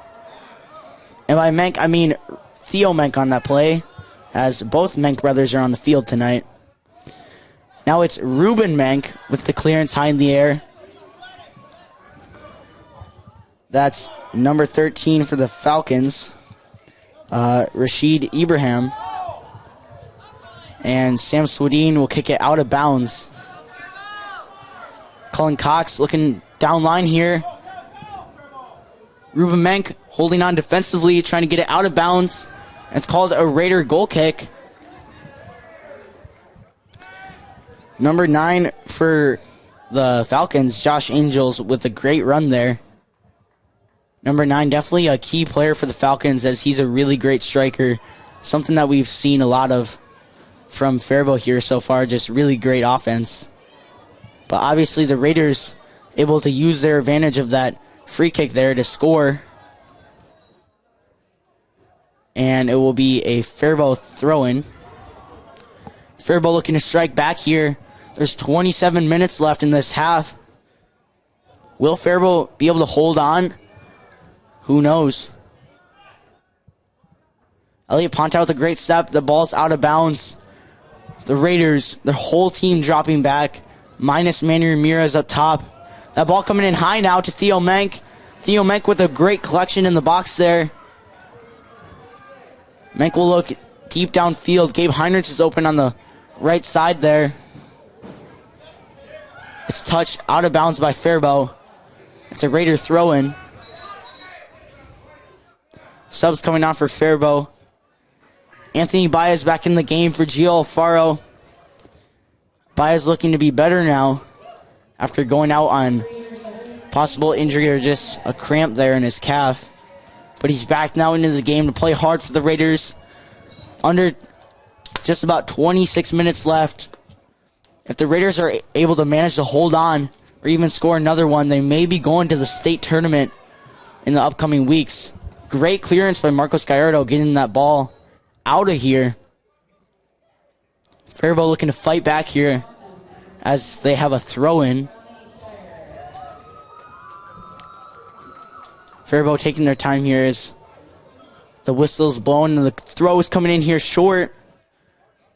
And by Menk, I mean Theo Menk on that play, as both Menk brothers are on the field tonight. Now it's Ruben Menk with the clearance high in the air. That's number 13 for the Falcons, Rashid Ibrahim. And Sam Swadin will kick it out of bounds. Cullen Cox looking down line here. Ruben Menk holding on defensively, trying to get it out of bounds. And it's called a Raider goal kick. Number 9 for the Falcons, Josh Angels, with a great run there. Number 9, definitely a key player for the Falcons, as he's a really great striker. Something that we've seen a lot of from Faribault here so far, just really great offense. But obviously the Raiders able to use their advantage of that free kick there to score. And it will be a Faribault throw-in. Faribault looking to strike back here. There's 27 minutes left in this half. Will Faribault be able to hold on? Who knows? Elliot Pontow with a great step. The ball's out of bounds. The Raiders, their whole team dropping back, minus Manny Ramirez up top. That ball coming in high now to Theo Menk. Theo Menk with a great collection in the box there. Menk will look deep downfield. Gabe Heinrichs is open on the right side there. It's touched out of bounds by Faribault. It's a Raider throw-in. Subs coming on for Faribault. Anthony Baez back in the game for Gio Alfaro. Baez looking to be better now after going out on possible injury or just a cramp there in his calf. But he's back now into the game to play hard for the Raiders. Under just about 26 minutes left. If the Raiders are able to manage to hold on or even score another one, they may be going to the state tournament in the upcoming weeks. Great clearance by Marcos Gallardo getting that ball out of here. Faribault looking to fight back here as they have a throw-in. Faribault taking their time here as the whistle's blowing and the throw is coming in here short.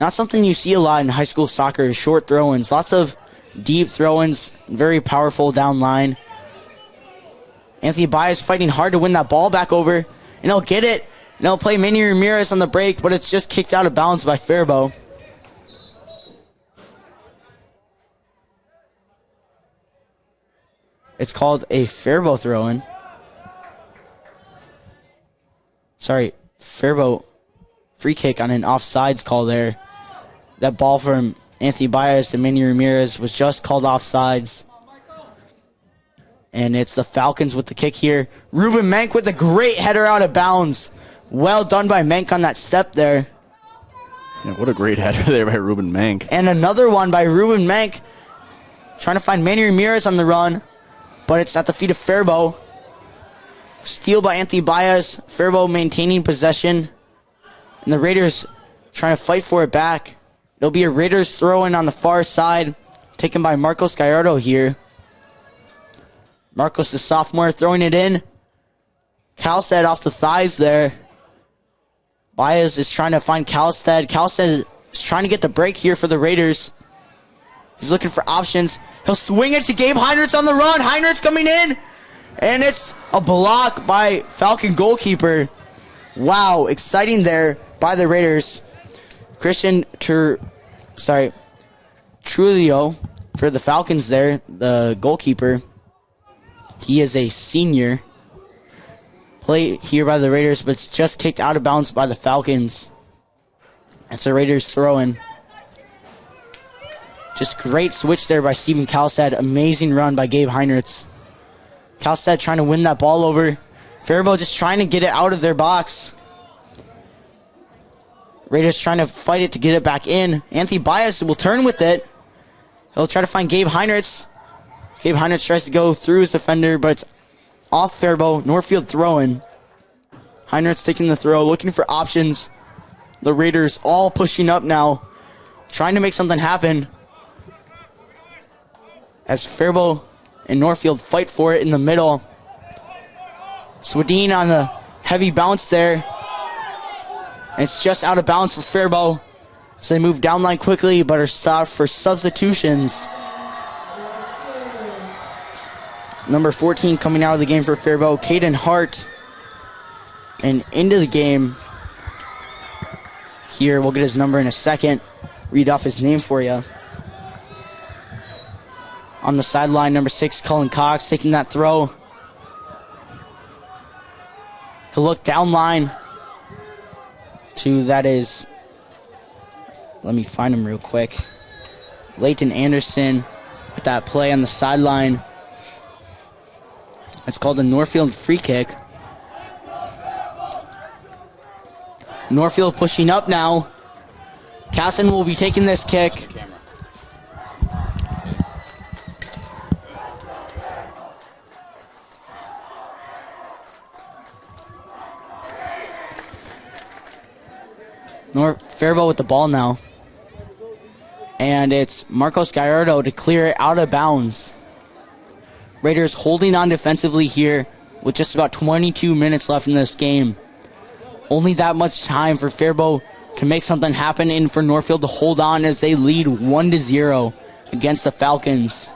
Not something you see a lot in high school soccer, short throw-ins. Lots of deep throw-ins, very powerful down line. Anthony Baez fighting hard to win that ball back over, and he'll get it. And he'll play Manny Ramirez on the break, but it's just kicked out of bounds by Faribault. It's called a Faribault throw-in. Sorry, Faribault free kick on an offsides call there. That ball from Anthony Baez to Manny Ramirez was just called offsides. And it's the Falcons with the kick here. Ruben Menk with a great header out of bounds. Well done by Menk on that step there. Yeah, what a great header there by Ruben Menk. And another one by Ruben Menk. Trying to find Manny Ramirez on the run. But it's at the feet of Faribault. Steal by Anthony Baez. Faribault maintaining possession. And the Raiders trying to fight for it back. It'll be a Raiders throw-in on the far side. Taken by Marcos Gallardo here. Marcos, the sophomore, throwing it in. Kalistad off the thighs there. Baez is trying to find Kalistad. Kalistad is trying to get the break here for the Raiders. He's looking for options. He'll swing it to Gabe Heinrichs on the run. Heinrichs coming in. And it's a block by Falcon goalkeeper. Wow, exciting there by the Raiders. Christian Trujillo for the Falcons there, the goalkeeper. He is a senior. Play here by the Raiders, but it's just kicked out of bounds by the Falcons. It's the Raiders throw-in. Just great switch there by Steven Kalstad. Amazing run by Gabe Heinrichs. Kalstad trying to win that ball over. Faribault just trying to get it out of their box. Raiders trying to fight it to get it back in. Anthony Bias will turn with it. He'll try to find Gabe Heinrichs. Gabe Heinrichs tries to go through his defender, but it's off Faribault. Northfield throwing. Heinrichs taking the throw, looking for options. The Raiders all pushing up now, trying to make something happen. As Faribault and Northfield fight for it in the middle. Swadin on the heavy bounce there. And it's just out of bounds for Faribault. So they move down line quickly, but are stopped for substitutions. Number 14 coming out of the game for Faribault, Caden Hart. And into the game here, we'll get his number in a second. Read off his name for you. On the sideline, number 6, Cullen Cox, taking that throw. He'll look down line to, that is, let me find him real quick. Leighton Anderson with that play on the sideline. It's called a Northfield free kick. Northfield pushing up now. Casson will be taking this kick. Faribault with the ball now. And it's Marcos Gallardo to clear it out of bounds. Raiders holding on defensively here with just about 22 minutes left in this game. Only that much time for Faribault to make something happen and for Northfield to hold on as they lead 1-0 against the Falcons.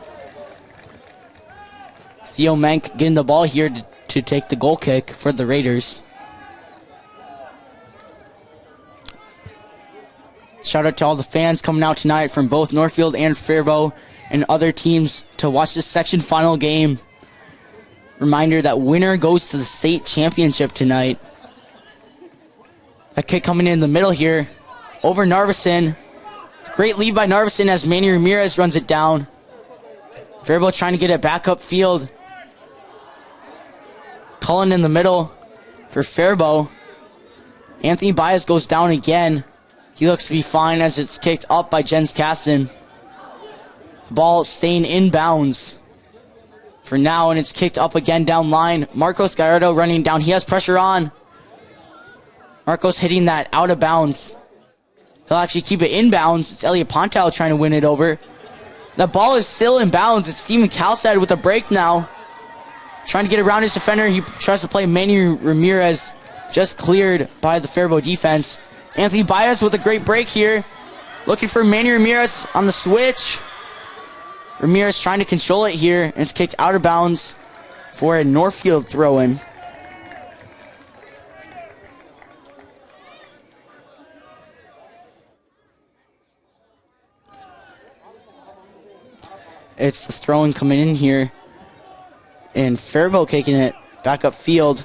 Theo Menk getting the ball here to take the goal kick for the Raiders. Shout out to all the fans coming out tonight from both Northfield and Faribault and other teams to watch this section final game. Reminder that winner goes to the state championship tonight. A kick coming in the middle here over Narveson. Great lead by Narveson as Manny Ramirez runs it down. Faribault trying to get it back upfield. Cullen in the middle for Faribault. Anthony Bias goes down again. He looks to be fine as it's kicked up by Jens Caston. Ball staying inbounds for now, and it's kicked up again down line. Marcos Gallardo running down. He has pressure on. Marcos hitting that out of bounds. He'll actually keep it inbounds. It's Elliot Pontal trying to win it over. The ball is still in bounds. It's Steven Kalstad with a break now. Trying to get around his defender. He tries to play Manny Ramirez. Just cleared by the Faribault defense. Anthony Bias with a great break here. Looking for Manny Ramirez on the switch. Ramirez trying to control it here. And it's kicked out of bounds for a Northfield throw-in. It's the throw-in coming in here. And Faribault taking it back upfield.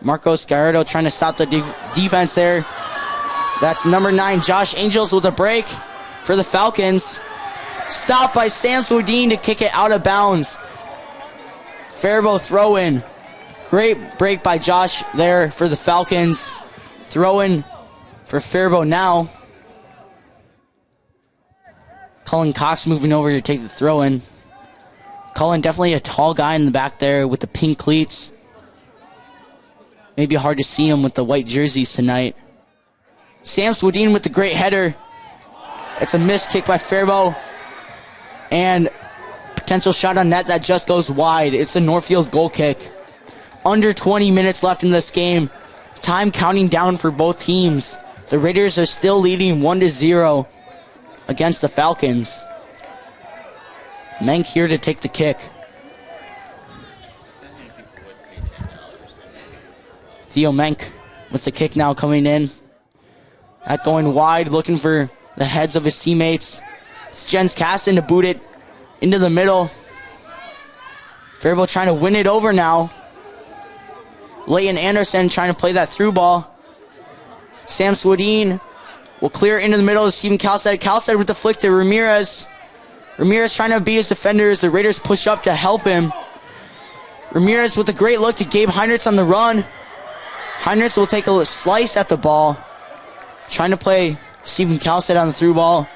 Marcos Gallardo trying to stop the defense there. That's number 9, Josh Angels with a break for the Falcons. Stopped by Sam Swedin to kick it out of bounds. Faribault throw-in. Great break by Josh there for the Falcons. Throw-in for Faribault now. Cullen Cox moving over to take the throw-in. Cullen definitely a tall guy in the back there with the pink cleats. Maybe hard to see him with the white jerseys tonight. Sam Swedin with the great header. It's a missed kick by Faribault. And potential shot on net that just goes wide. It's a Northfield goal kick. Under 20 minutes left in this game. Time counting down for both teams. The Raiders are still leading 1-0 against the Falcons. Menk here to take the kick. Theo Menk with the kick now coming in. That going wide, looking for the heads of his teammates. It's Jens Kasten to boot it into the middle. Faribault trying to win it over now. Leighton Anderson trying to play that through ball. Sam Swedin will clear into the middle to Steven Kalstad. Kalstad with the flick to Ramirez. Ramirez trying to beat his defenders. The Raiders push up to help him. Ramirez with a great look to Gabe Heinrichs on the run. Heinrichs will take a slice at the ball. Trying to play Steven Kalstad on the through ball.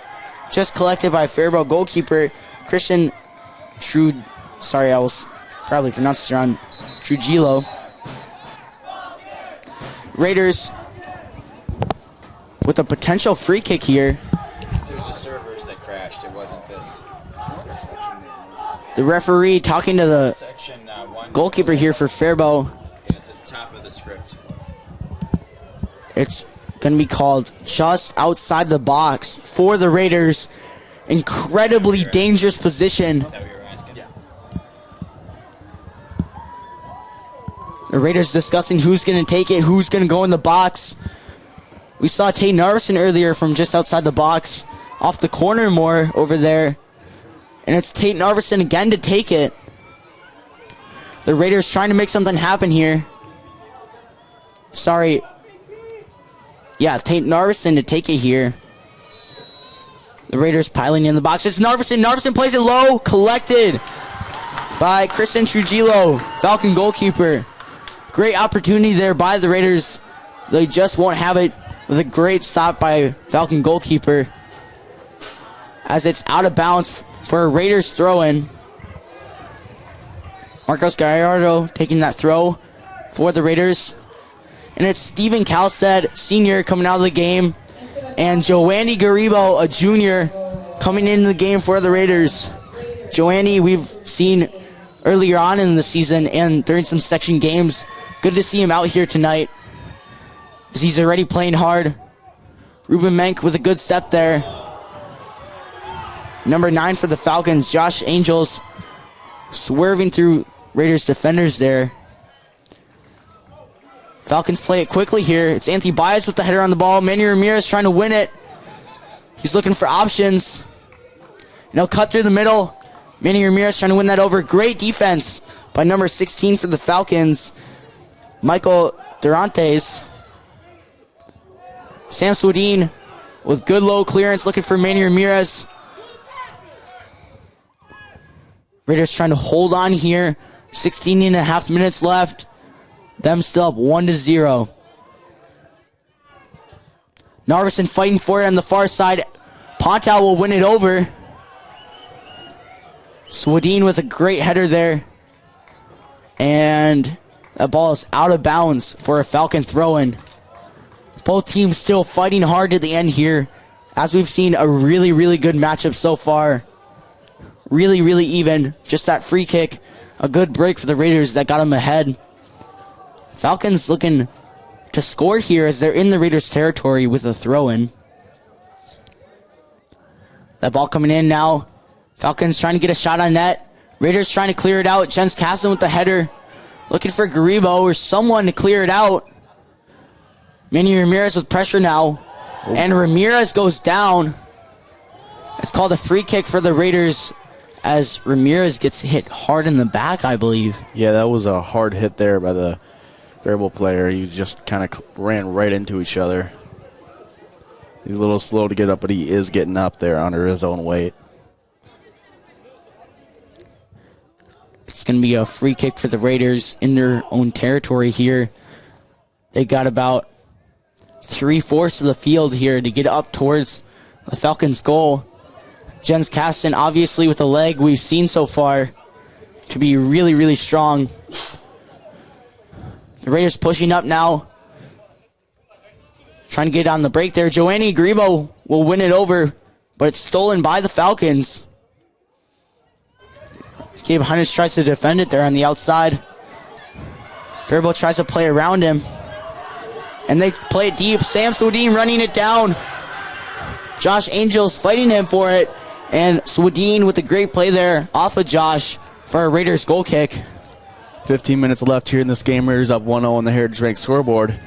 Just collected by Faribault goalkeeper Christian I was probably pronounced it wrong. Trujillo. Raiders with a potential free kick here. It was the servers that crashed. It wasn't this. The referee talking to the goalkeeper here for Faribault. And it's at the top of the script. It's going to be called just outside the box for the Raiders. Incredibly dangerous position. The Raiders discussing who's going to take it, who's going to go in the box. We saw Tate Narveson earlier from just outside the box, off the corner more over there. And it's Tate Narveson again to take it. The Raiders trying to make something happen here. Tate Narveson to take it here. The Raiders piling in the box. It's Narveson. Narveson plays it low. Collected by Christian Trujillo, Falcon goalkeeper. Great opportunity there by the Raiders. They just won't have it with a great stop by Falcon goalkeeper. As it's out of bounds for a Raiders throw-in. Marcos Gallardo taking that throw for the Raiders. And it's Steven Kalstad, senior, coming out of the game. And Joanny Garibo, a junior, coming into the game for the Raiders. Joanny, we've seen earlier on in the season and during some section games. Good to see him out here tonight. He's already playing hard. Ruben Menk with a good step there. Number 9 for the Falcons, Josh Angels, swerving through Raiders defenders there. Falcons play it quickly here. It's Anthony Baez with the header on the ball. Manny Ramirez trying to win it. He's looking for options. And he'll cut through the middle. Manny Ramirez trying to win that over. Great defense by number 16 for the Falcons, Michael Durantes. Sam Swedin with good low clearance, looking for Manny Ramirez. Raiders trying to hold on here. 16 and a half minutes left. Them still up 1-0. Narveson fighting for it on the far side. Pontow will win it over. Swedin with a great header there. And that ball is out of bounds for a Falcon throw-in. Both teams still fighting hard to the end here. As we've seen, a really, really good matchup so far. Really, really even. Just that free kick. A good break for the Raiders that got them ahead. Falcons looking to score here as they're in the Raiders' territory with a throw-in. That ball coming in now. Falcons trying to get a shot on net. Raiders trying to clear it out. Jens Kasten with the header. Looking for Garibo or someone to clear it out. Manny Ramirez with pressure now. And Ramirez goes down. It's called a free kick for the Raiders as Ramirez gets hit hard in the back, I believe. Yeah, that was a hard hit there by the Faribault player. He just kind of ran right into each other. He's a little slow to get up, but he is getting up there under his own weight. It's going to be a free kick for the Raiders in their own territory here. They got about 3/4 of the field here to get up towards the Falcons' goal. Jens Kasten, obviously with the leg we've seen so far, to be really, really strong. The Raiders pushing up now. Trying to get on the break there. Joanny Garibo will win it over, but it's stolen by the Falcons. Gabe Heinrichs tries to defend it there on the outside. Faribault tries to play around him. And they play it deep. Sam Swedin running it down. Josh Angels fighting him for it. And Swedin with a great play there off of Josh for a Raiders goal kick. 15 minutes left here in this game. Raiders up 1-0 on the Heritage Bank scoreboard.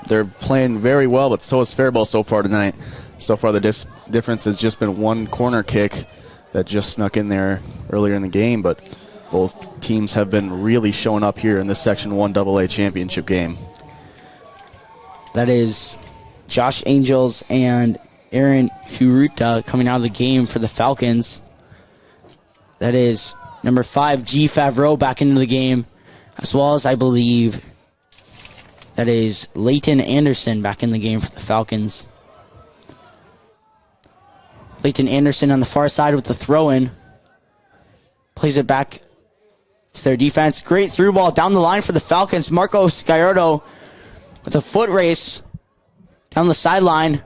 They're playing very well, but so is Faribault so far tonight. So far, the difference has just been one corner kick that just snuck in there earlier in the game, but both teams have been really showing up here in this Section 1 AA championship game. That is Josh Angels and Aaron Huruta coming out of the game for the Falcons. That is number 5, G. Favreau, back into the game, as well as, I believe, that is Leighton Anderson back in the game for the Falcons. Leighton Anderson on the far side with the throw-in. Plays it back to their defense. Great through ball down the line for the Falcons. Marco Sciardo with a foot race down the sideline.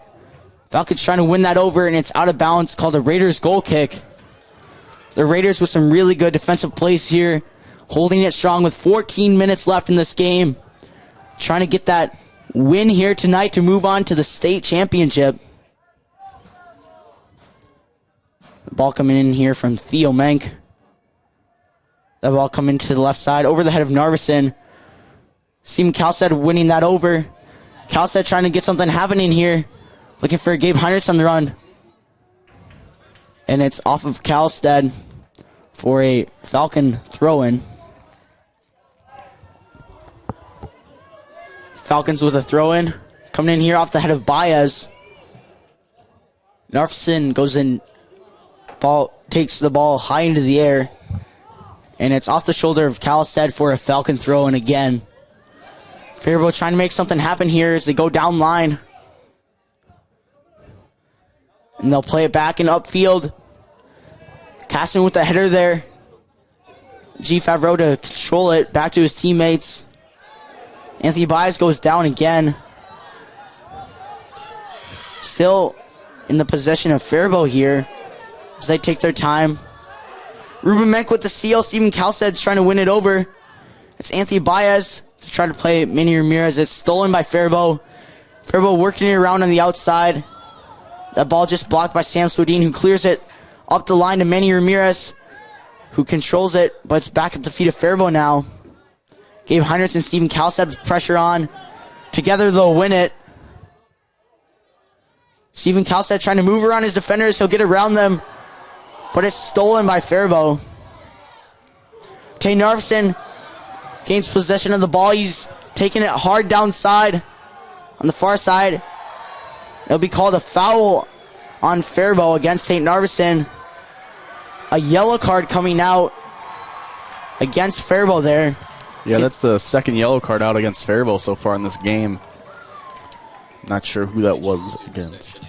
Falcons trying to win that over, and it's out of bounds, called a Raiders goal kick. The Raiders with some really good defensive plays here, holding it strong with 14 minutes left in this game. Trying to get that win here tonight to move on to the state championship. The ball coming in here from Theo Menk. That ball coming to the left side over the head of Narveson. Steven Kalstad winning that over. Kalstad trying to get something happening here. Looking for Gabe Heinrichs on the run. And it's off of Kalstad for a Falcon throw-in. Falcons with a throw-in. Coming in here off the head of Baez. Narveson goes in. Takes the ball high into the air, and it's off the shoulder of Kalstad for a Falcon throw-in again. Faribault trying to make something happen here as they go down line. And they'll play it back in upfield. Caston with the header there. G. Favreau to control it back to his teammates. Anthony Baez goes down again. Still in the possession of Faribault here as they take their time. Ruben Menk with the steal. Steven Kalstad's trying to win it over. It's Anthony Baez to try to play Manny Ramirez. It's stolen by Faribault. Faribault working it around on the outside. That ball just blocked by Sam Swedin, who clears it up the line to Manny Ramirez, who controls it, but it's back at the feet of Faribault now. Gabe Heinrichs and Steven Kalstad with pressure on. Together they'll win it. Steven Kalstad trying to move around his defenders. He'll get around them, but it's stolen by Faribault. Tay Narveson gains possession of the ball. He's taking it hard downside on the far side. It'll be called a foul on Faribault against Tate Narveson. A yellow card coming out against Faribault there. Yeah, that's the second yellow card out against Faribault so far in this game. Not sure who that was against.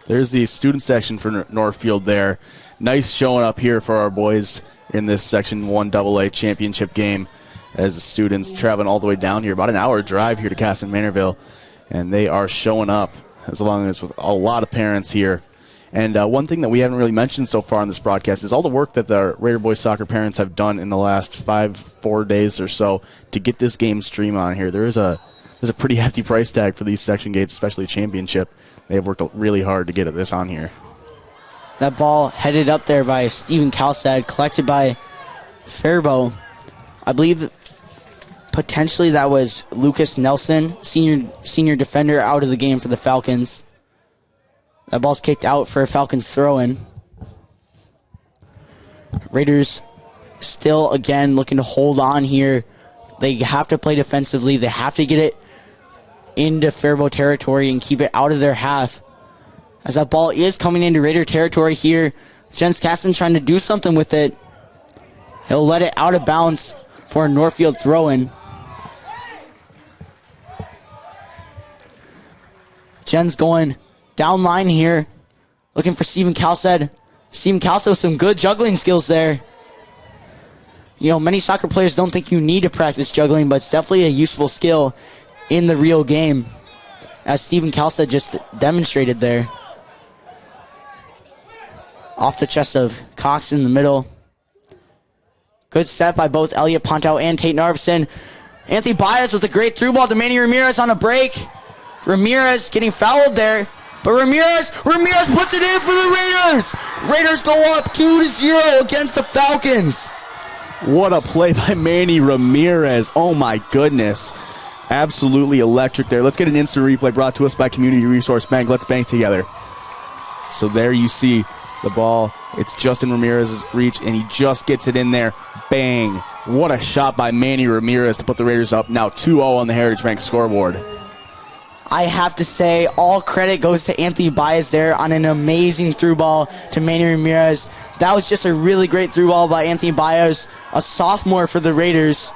There's the student section for Northfield there. Nice showing up here for our boys in this Section 1 AA championship game as the students traveling all the way down here. About an hour drive here to Caston Manorville, and they are showing up as long as with a lot of parents here. And one thing that we haven't really mentioned so far on this broadcast is all the work that the Raider Boys soccer parents have done in the last 4 days or so to get this game stream on here. There's a pretty hefty price tag for these section games, especially championship. They have worked really hard to get this on here. That ball headed up there by Steven Kalstad, collected by Faribault. I believe potentially that was Lucas Nelson, senior defender, out of the game for the Falcons. That ball's kicked out for a Falcons throw-in. Raiders still, again, looking to hold on here. They have to play defensively. They have to get it into Faribault territory and keep it out of their half. As that ball is coming into Raider territory here, Jens Caston trying to do something with it. He'll let it out of bounds for a Northfield throw-in. Jens going down line here, looking for Steven Kalstad. Steven Kalstad with some good juggling skills there. You know, many soccer players don't think you need to practice juggling, but it's definitely a useful skill in the real game, as Steven Kalstad just demonstrated there. Off the chest of Cox in the middle. Good step by both Elliot Pontow and Tate Narveson. Anthony Baez with a great through ball to Manny Ramirez on a break. Ramirez getting fouled there, but Ramirez puts it in for the Raiders. Raiders go up 2-0 against the Falcons. What a play by Manny Ramirez. Oh, my goodness. Absolutely electric there. Let's get an instant replay brought to us by Community Resource Bank. Let's bank together. So there you see the ball. It's Justin Ramirez's reach, and he just gets it in there. Bang. What a shot by Manny Ramirez to put the Raiders up now 2-0 on the Heritage Bank scoreboard. I have to say, all credit goes to Anthony Baez there on an amazing through ball to Manny Ramirez. That was just a really great through ball by Anthony Baez, a sophomore for the Raiders.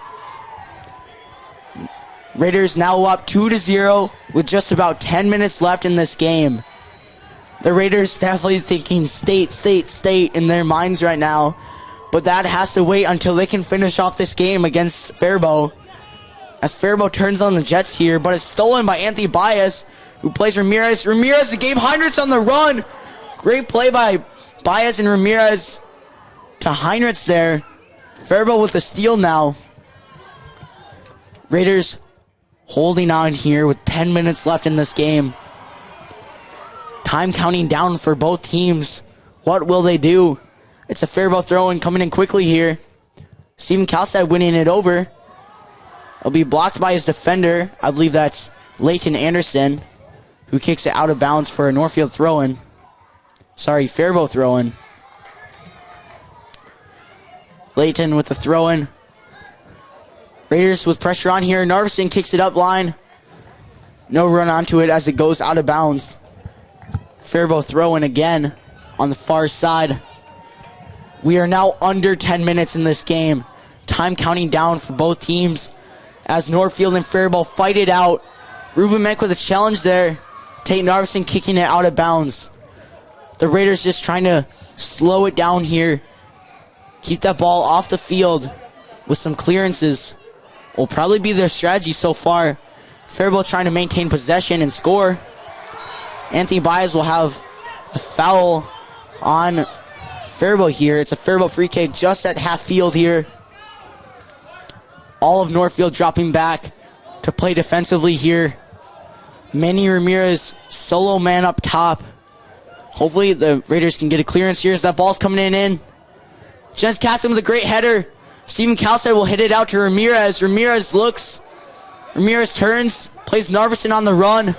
Raiders now up 2-0 with just about 10 minutes left in this game. The Raiders definitely thinking state in their minds right now, but that has to wait until they can finish off this game against Faribault. As Faribault turns on the Jets here, but it's stolen by Anthony Baez, who plays Ramirez. Ramirez to Gabe Heinrichs on the run. Great play by Baez and Ramirez to Heinrichs there. Faribault with the steal now. Raiders holding on here with 10 minutes left in this game. Time counting down for both teams. What will they do? It's a Faribault throw-in coming in quickly here. Steven Kalstad winning it over. It'll be blocked by his defender. I believe that's Leighton Anderson, who kicks it out of bounds for a Northfield throw-in. Sorry, Faribault throw-in. Leighton with the throw-in. Raiders with pressure on here. Narveson kicks it up line. No run onto it as it goes out of bounds. Faribault throw-in again on the far side. We are now under 10 minutes in this game. Time counting down for both teams as Northfield and Faribault fight it out. Ruben Menk with a challenge there. Tate Narveson kicking it out of bounds. The Raiders just trying to slow it down here. Keep that ball off the field with some clearances. Will probably be their strategy so far. Faribault trying to maintain possession and score. Anthony Baez will have a foul on Faribault here. It's a Faribault free kick just at half field here. All of Northfield dropping back to play defensively here. Manny Ramirez, solo man up top. Hopefully the Raiders can get a clearance here as that ball's coming in. Jens Caston with a great header. Steven Kalstad will hit it out to Ramirez. Ramirez looks. Ramirez turns. Plays Narveson on the run.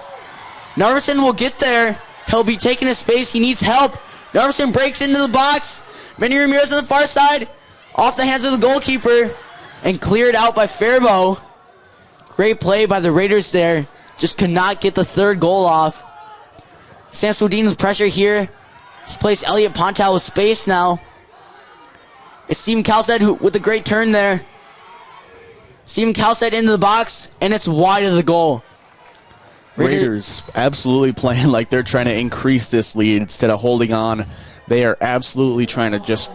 Narveson will get there. He'll be taking his space. He needs help. Narveson breaks into the box. Manny Ramirez on the far side. Off the hands of the goalkeeper. And cleared out by Faribault. Great play by the Raiders there. Just could not get the third goal off. Sam Swedin with pressure here. He's placed Elliot Pontal with space now. It's Steven Kalstad with a great turn there. Steven Kalstad into the box, and it's wide of the goal. Raiders absolutely playing like they're trying to increase this lead instead of holding on. They are absolutely trying to just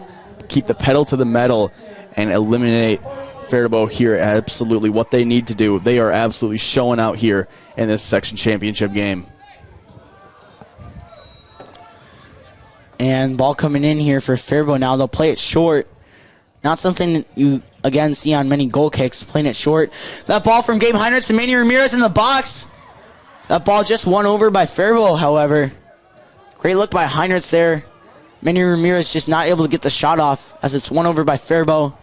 keep the pedal to the metal and eliminate Faribault here. Absolutely what they need to do. They are absolutely showing out here in this section championship game. And ball coming in here for Faribault now. They'll play it short. Not something you, again, see on many goal kicks, playing it short. That ball from Gabe Heinrichs to Manny Ramirez in the box. That ball just won over by Faribault, however. Great look by Heinrichs there. Manny Ramirez just not able to get the shot off as it's won over by Faribault.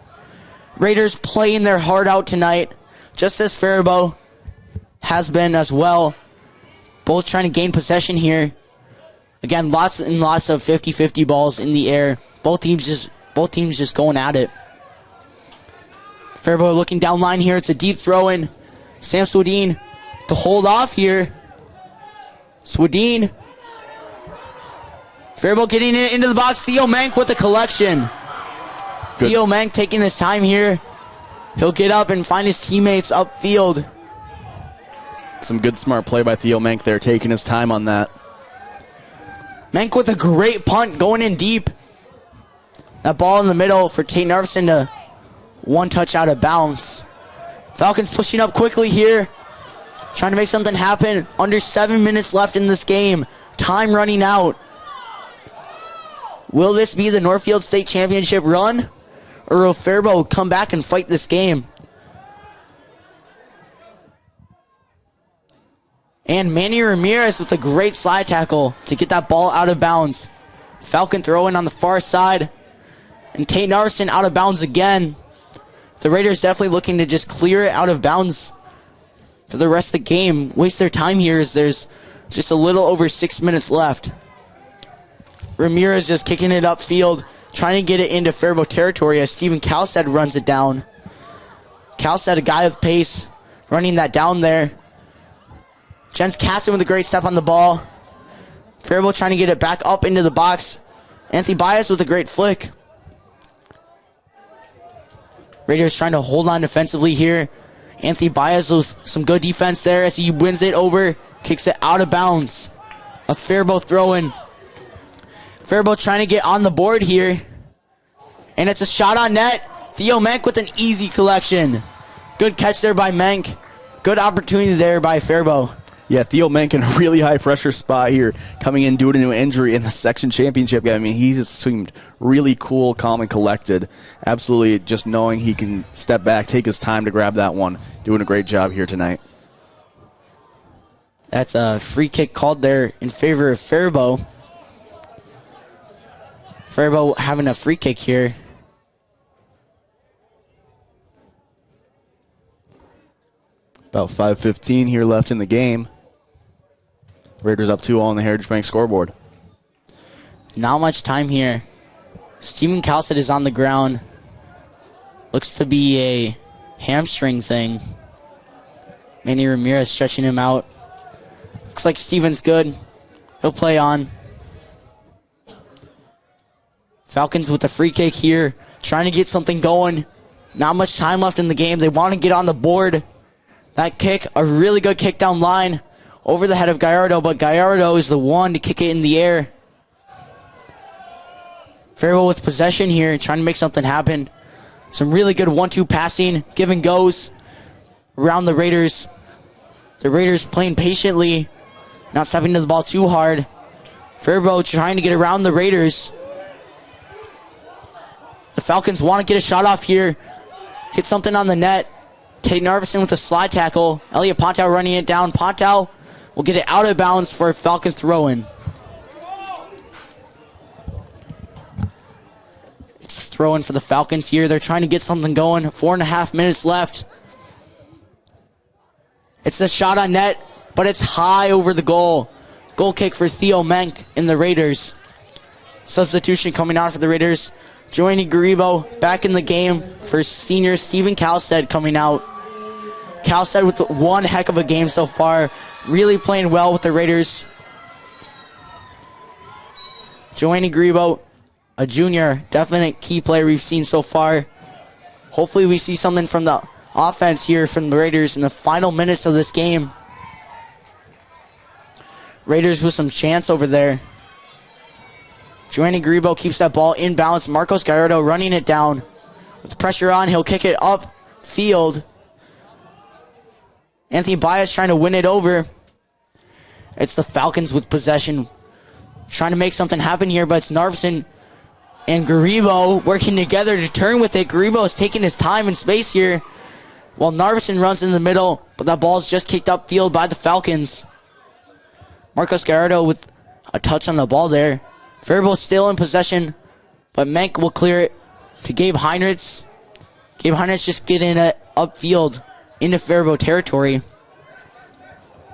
Raiders playing their heart out tonight, just as Faribault has been as well. Both trying to gain possession here. Again, lots and lots of 50-50 balls in the air. Both teams just going at it. Faribault looking down line here. It's a deep throw in. Sam Swedin to hold off here. Swedin. Faribault getting it into the box. Theo Mank with the collection. Good. Theo Mank taking his time here. He'll get up and find his teammates upfield. Some good smart play by Theo Mank there, taking his time on that. Mank with a great punt going in deep. That ball in the middle for Tate Narveson to one touch out of bounds. Falcons pushing up quickly here. Trying to make something happen. Under 7 minutes left in this game. Time running out. Will this be the Northfield State Championship run? Or will Faribault come back and fight this game? And Manny Ramirez with a great slide tackle to get that ball out of bounds. Falcon throwing on the far side. And Tate Narveson out of bounds again. The Raiders definitely looking to just clear it out of bounds for the rest of the game. Waste their time here as there's just a little over 6 minutes left. Ramirez just kicking it upfield, trying to get it into Faribault territory as Steven Kalstad runs it down. Kalstad, a guy with pace, running that down there. Jens Casson with a great step on the ball. Faribault trying to get it back up into the box. Anthony Baez with a great flick. Raiders trying to hold on defensively here. Anthony Baez with some good defense there as he wins it over, kicks it out of bounds. A Faribault throw-in. Faribault trying to get on the board here. And it's a shot on net. Theo Menk with an easy collection. Good catch there by Menk. Good opportunity there by Faribault. Yeah, Theo Menk in a really high-pressure spot here, coming in due to an injury in the section championship game. I mean, he just seemed really cool, calm, and collected. Absolutely just knowing he can step back, take his time to grab that one. Doing a great job here tonight. That's a free kick called there in favor of Faribault. Faribault having a free kick here. About 5:15 here left in the game. Raiders up 2-0 on the Heritage Bank scoreboard. Not much time here. Steven Kalstad is on the ground. Looks to be a hamstring thing. Manny Ramirez stretching him out. Looks like Steven's good. He'll play on. Falcons with the free kick here. Trying to get something going. Not much time left in the game. They want to get on the board. That kick, a really good kick down line over the head of Gallardo, but Gallardo is the one to kick it in the air. Faribault with possession here, trying to make something happen. Some really good 1-2 passing, give and goes around the Raiders. The Raiders playing patiently, not stepping to the ball too hard. Faribault trying to get around the Raiders. The Falcons want to get a shot off here, get something on the net. Tate Narveson with a slide tackle. Elliot Pontow running it down. Pontow will get it out of bounds for a Falcon throw-in. It's a throw-in for the Falcons here. They're trying to get something going. 4.5 minutes left. It's a shot on net, but it's high over the goal. Goal kick for Theo Menk in the Raiders. Substitution coming on for the Raiders. Johnny Garibo back in the game for senior Steven Kalstad coming out. Kalstad with one heck of a game so far. Really playing well with the Raiders. Joanny Garibo, a junior, definite key player we've seen so far. Hopefully we see something from the offense here from the Raiders in the final minutes of this game. Raiders with some chance over there. Joanny Garibo keeps that ball in balance. Marcos Gallardo running it down. With pressure on, he'll kick it up field. Anthony Baez trying to win it over. It's the Falcons with possession. Trying to make something happen here, but it's Narveson and Garibo working together to turn with it. Garibo is taking his time and space here while Narveson runs in the middle, but that ball is just kicked upfield by the Falcons. Marcos Gallardo with a touch on the ball there. Faribault still in possession, but Menk will clear it to Gabe Heinrichs. Gabe Heinrichs just getting it upfield into Faribault territory.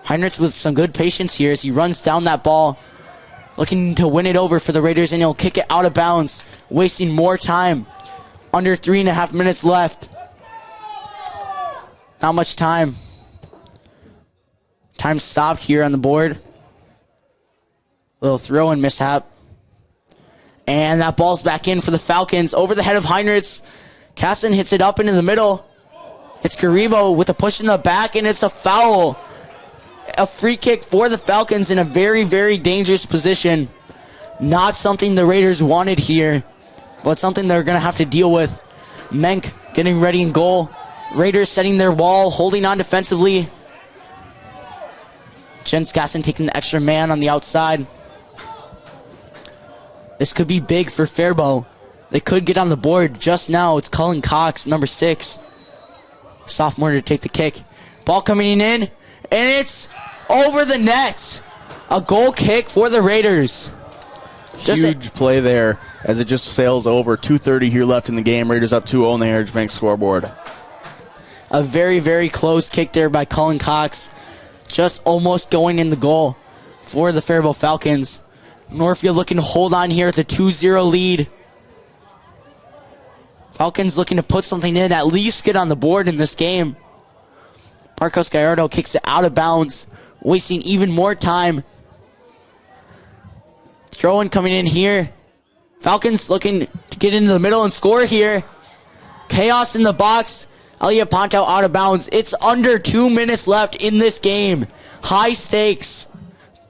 Heinrichs with some good patience here as he runs down that ball, looking to win it over for the Raiders, and he'll kick it out of bounds, wasting more time. Under 3.5 minutes left. Not much time. Time stopped here on the board. Little throw-in mishap. And that ball's back in for the Falcons. Over the head of Heinrichs. Casson hits it up into the middle. It's Garibo with a push in the back, and it's a foul. A free kick for the Falcons in a very, very dangerous position. Not something the Raiders wanted here, but something they're going to have to deal with. Menk getting ready in goal. Raiders setting their wall, holding on defensively. Jens Casson taking the extra man on the outside. This could be big for Faribault. They could get on the board just now. It's Cullen Cox, number 6. Sophomore to take the kick. Ball coming in, and it's over the net. A goal kick for the Raiders. Huge play there as it just sails over. 2:30 here left in the game. Raiders up 2-0 on the Heritage Bank scoreboard. A very, very close kick there by Cullen Cox. Just almost going in the goal for the Faribault Falcons. Northfield looking to hold on here with a 2-0 lead. Falcons looking to put something in, at least get on the board in this game. Marcos Gallardo kicks it out of bounds, wasting even more time. Throw-in coming in here. Falcons looking to get into the middle and score here. Chaos in the box. Elliot Ponto out of bounds. It's under 2 minutes left in this game. High stakes.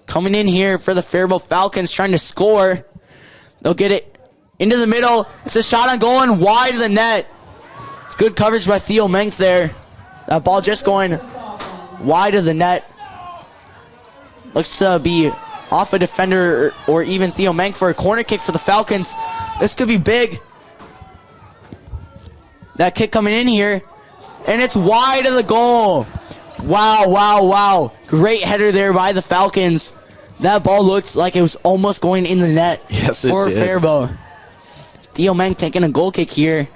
Coming in here for the Faribault Falcons, trying to score. They'll get it into the middle. It's a shot on goal and wide of the net. Good coverage by Theo Menk there. That ball just going wide of the net. Looks to be off a defender or even Theo Menk for a corner kick for the Falcons. This could be big. That kick coming in here. And it's wide of the goal. Wow, wow, wow. Great header there by the Falcons. That ball looked like it was almost going in the net for Faribault. Theo Menk taking a goal kick here.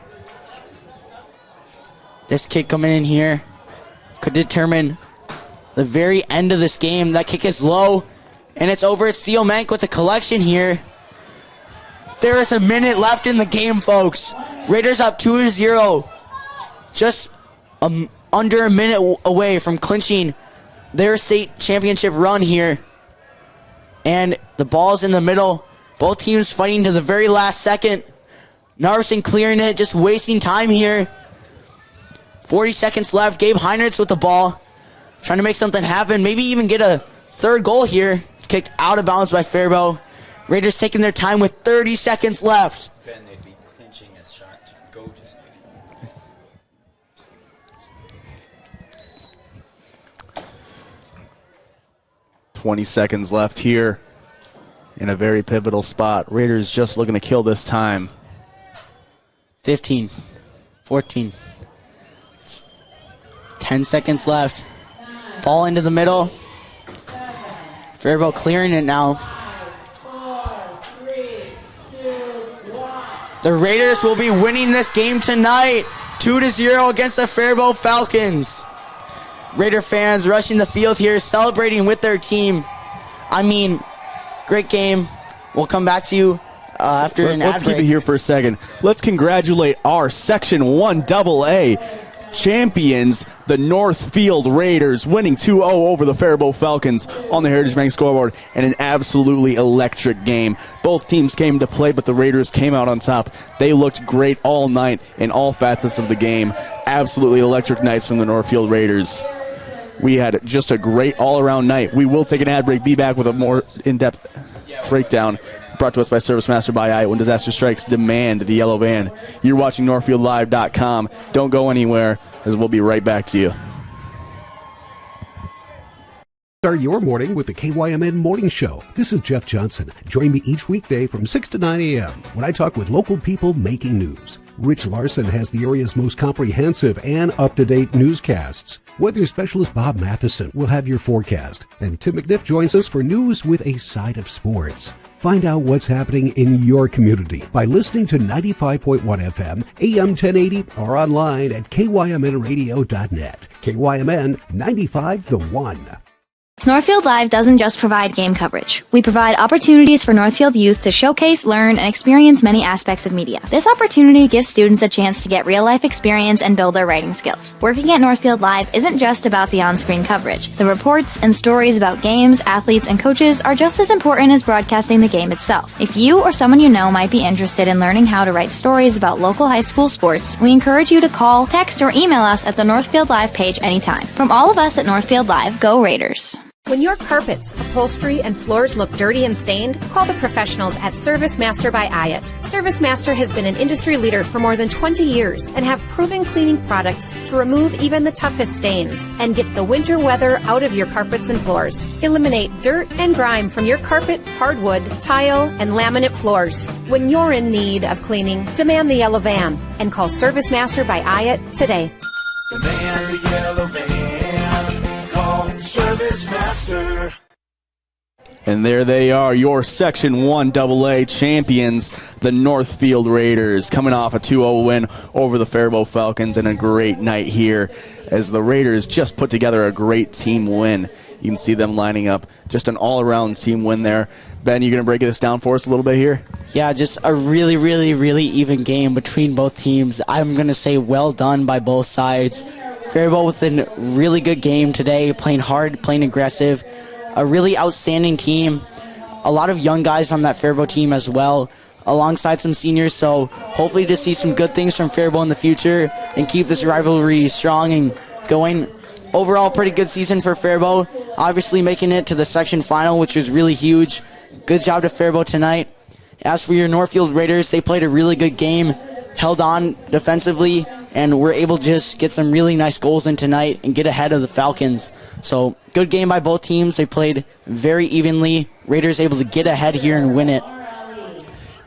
This kick coming in here could determine the very end of this game. That kick is low, and it's over. It's Theo Menk with the collection here. There is a minute left in the game, folks. Raiders up 2-0. Just under a minute away from clinching their state championship run here. And the ball's in the middle. Both teams fighting to the very last second. Narveson clearing it, just wasting time here. 40 seconds left. Gabe Heinrichs with the ball. Trying to make something happen. Maybe even get a third goal here. It's kicked out of bounds by Faribault. Raiders taking their time with 30 seconds left. Ben, they'd be clinching as shots go just like 20 seconds left here in a very pivotal spot. Raiders just looking to kill this time. 15, 14, 10 seconds left. Ball into the middle. Faribault clearing it now. The Raiders will be winning this game tonight. 2-0 against the Faribault Falcons. Raider fans rushing the field here, celebrating with their team. I mean, great game. We'll come back to you after an ad break. Let's keep it here for a second. Let's congratulate our Section 1 AA champions, the Northfield Raiders, winning 2-0 over the Faribault Falcons on the Heritage Bank scoreboard in an absolutely electric game. Both teams came to play, but the Raiders came out on top. They looked great all night in all facets of the game. Absolutely electric nights from the Northfield Raiders. We had just a great all-around night. We will take an ad break, be back with a more in-depth breakdown. Brought to us by ServiceMaster by Eye. When disaster strikes, demand the yellow van. You're watching NorthfieldLive.com. Don't go anywhere, as we'll be right back to you. Start your morning with the KYMN Morning Show. This is Jeff Johnson. Join me each weekday from 6 to 9 a.m. when I talk with local people making news. Rich Larson has the area's most comprehensive and up-to-date newscasts. Weather specialist Bob Matheson will have your forecast. And Tim McNiff joins us for news with a side of sports. Find out what's happening in your community by listening to 95.1 FM, AM 1080, or online at kymnradio.net. KYMN 95 The One. Northfield Live doesn't just provide game coverage. We provide opportunities for Northfield youth to showcase, learn, and experience many aspects of media. This opportunity gives students a chance to get real-life experience and build their writing skills. Working at Northfield Live isn't just about the on-screen coverage. The reports and stories about games, athletes, and coaches are just as important as broadcasting the game itself. If you or someone you know might be interested in learning how to write stories about local high school sports, we encourage you to call, text, or email us at the Northfield Live page anytime. From all of us at Northfield Live, go Raiders! When your carpets, upholstery, and floors look dirty and stained, call the professionals at ServiceMaster by Ayat. ServiceMaster has been an industry leader for more than 20 years and have proven cleaning products to remove even the toughest stains and get the winter weather out of your carpets and floors. Eliminate dirt and grime from your carpet, hardwood, tile, and laminate floors. When you're in need of cleaning, demand the yellow van and call ServiceMaster by Ayat today. Demand the yellow van. Call ServiceMaster. And there they are, your Section 1 AA champions, the Northfield Raiders, coming off a 2-0 win over the Faribault Falcons, and a great night here as the Raiders just put together a great team win. You can see them lining up, just an all-around team win there. Ben, you going to break this down for us a little bit here? Yeah, just a really, really, really even game between both teams. I'm going to say well done by both sides. Faribault with a really good game today, playing hard, playing aggressive. A really outstanding team. A lot of young guys on that Faribault team as well, alongside some seniors. So hopefully to see some good things from Faribault in the future and keep this rivalry strong and going. Overall, pretty good season for Faribault. Obviously making it to the section final, which was really huge. Good job to Faribault tonight. As for your Northfield Raiders, they played a really good game, held on defensively, and were able to just get some really nice goals in tonight and get ahead of the Falcons. So good game by both teams. They played very evenly. Raiders able to get ahead here and win it.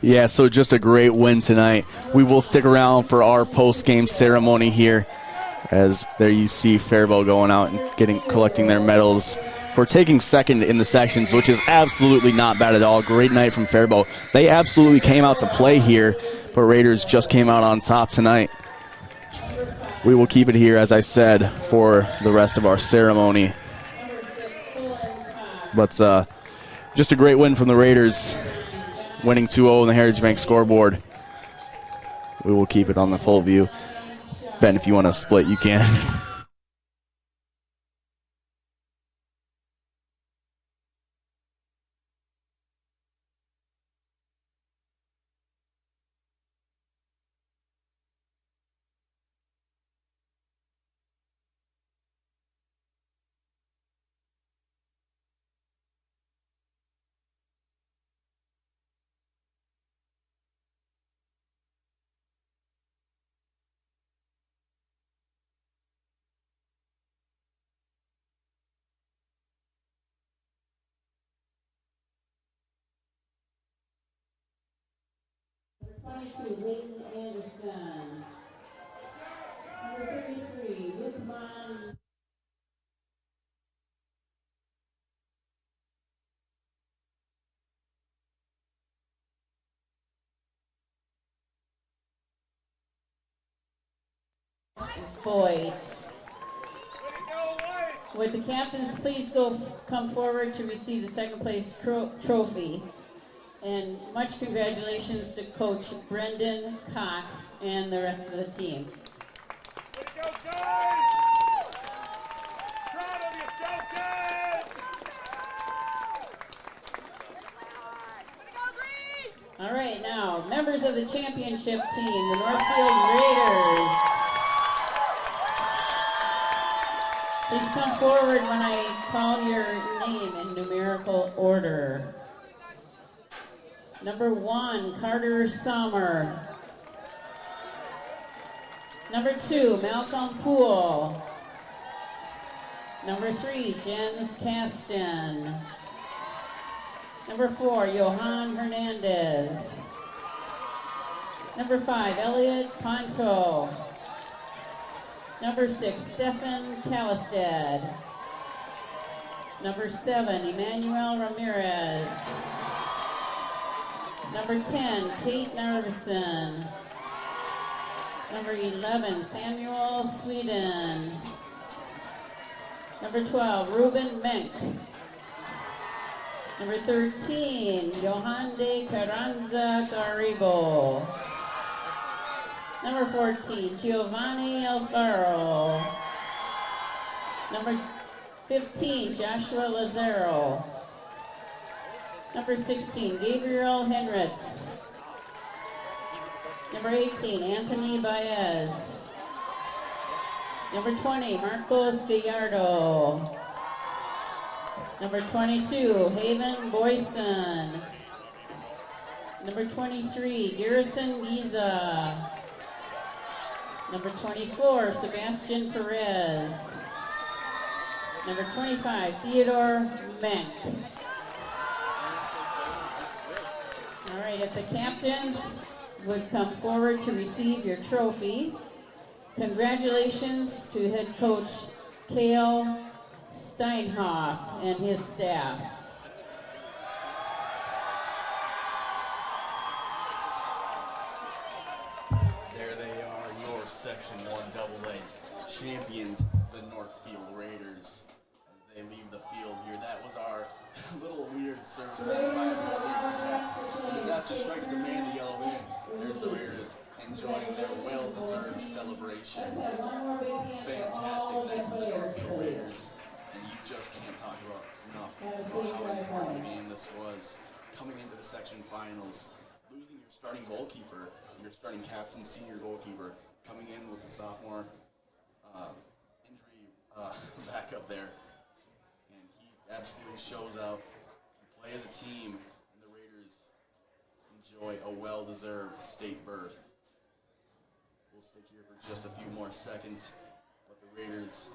Yeah, so just a great win tonight. We will stick around for our post-game ceremony here, as there you see Faribault going out and collecting their medals for taking second in the sections, which is absolutely not bad at all. Great night from Faribault. They absolutely came out to play here, but Raiders just came out on top tonight. We will keep it here, as I said, for the rest of our ceremony. But just a great win from the Raiders, winning 2-0 in the Heritage Bank scoreboard. We will keep it on the full view. Ben, if you want to split, you can. Layton Anderson. Number 33, Lukman. Voigt. Would the captains please come forward to receive the second place trophy? And much congratulations to Coach Brendan Cox and the rest of the team. All right, now, members of the championship team, the Northfield Raiders. Please come forward when I call your name in numerical order. Number 1, Carter Sommer. Number 2, Malcolm Poole. Number 3, Jens Kasten. Number 4, Johan Hernandez. Number 5, Elliot Ponto. Number 6, Stefan Kalistad. Number 7, Emmanuel Ramirez. Number 10, Tate Narvison. Number 11, Samuel Sweden. Number 12, Ruben Menk. Number 13, Johan de Carranza Garibo. Number 14, Giovanni Alfaro. Number 15, Joshua Lazaro. Number 16, Gabriel Henritz. Number 18, Anthony Baez. Number 20, Marcos Gallardo. Number 22, Haven Boyson. Number 23, Garrison Giza. Number 24, Sebastian Perez. Number 25, Theodore Menk. All right, if the captains would come forward to receive your trophy. Congratulations to head coach Cale Steinhoff and his staff. AA champions, the Northfield Raiders, as they leave the field here. That was our little weird service pass by the disaster strikes the man, the yellow in. There's the Raiders enjoying their well-deserved celebration. Fantastic night for the Northfield Raiders. And you just can't talk about enough about how important a game this was. Coming into the section finals, losing your starting goalkeeper, your starting captain, senior goalkeeper, coming in with a sophomore injury back up there. And he absolutely shows out. You play as a team, and the Raiders enjoy a well-deserved state berth. We'll stick here for just a few more seconds, but the Raiders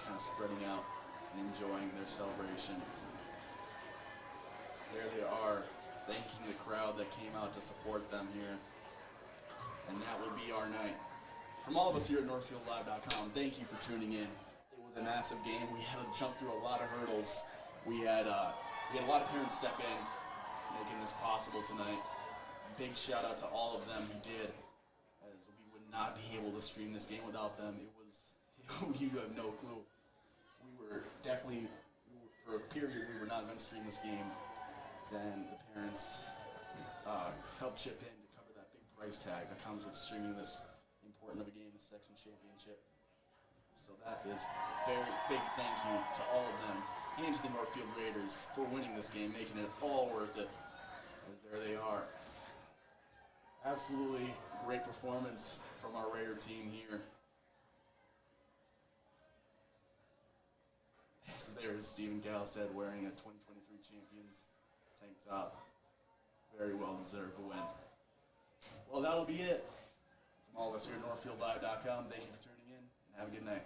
kind of spreading out and enjoying their celebration. There they are, thanking the crowd that came out to support them here. And that will be our night. From all of us here at NorthfieldLive.com, thank you for tuning in. It was a massive game. We had to jump through a lot of hurdles. We had a lot of parents step in, making this possible tonight. Big shout out to all of them who did, as we would not be able to stream this game without them. You have no clue. We were definitely, for a period, we were not going to stream this game. Then the parents helped chip in to cover that big price tag that comes with streaming this important of a game, the section championship. So that is a very big thank you to all of them and to the Northfield Raiders for winning this game, making it all worth it. As there they are. Absolutely great performance from our Raider team here. So there is Stephen Galstead wearing a 2023 Champions tank top. Very well deserved win. Well, that'll be it. From all of us here at NorthfieldLive.com, thank you for tuning in and have a good night.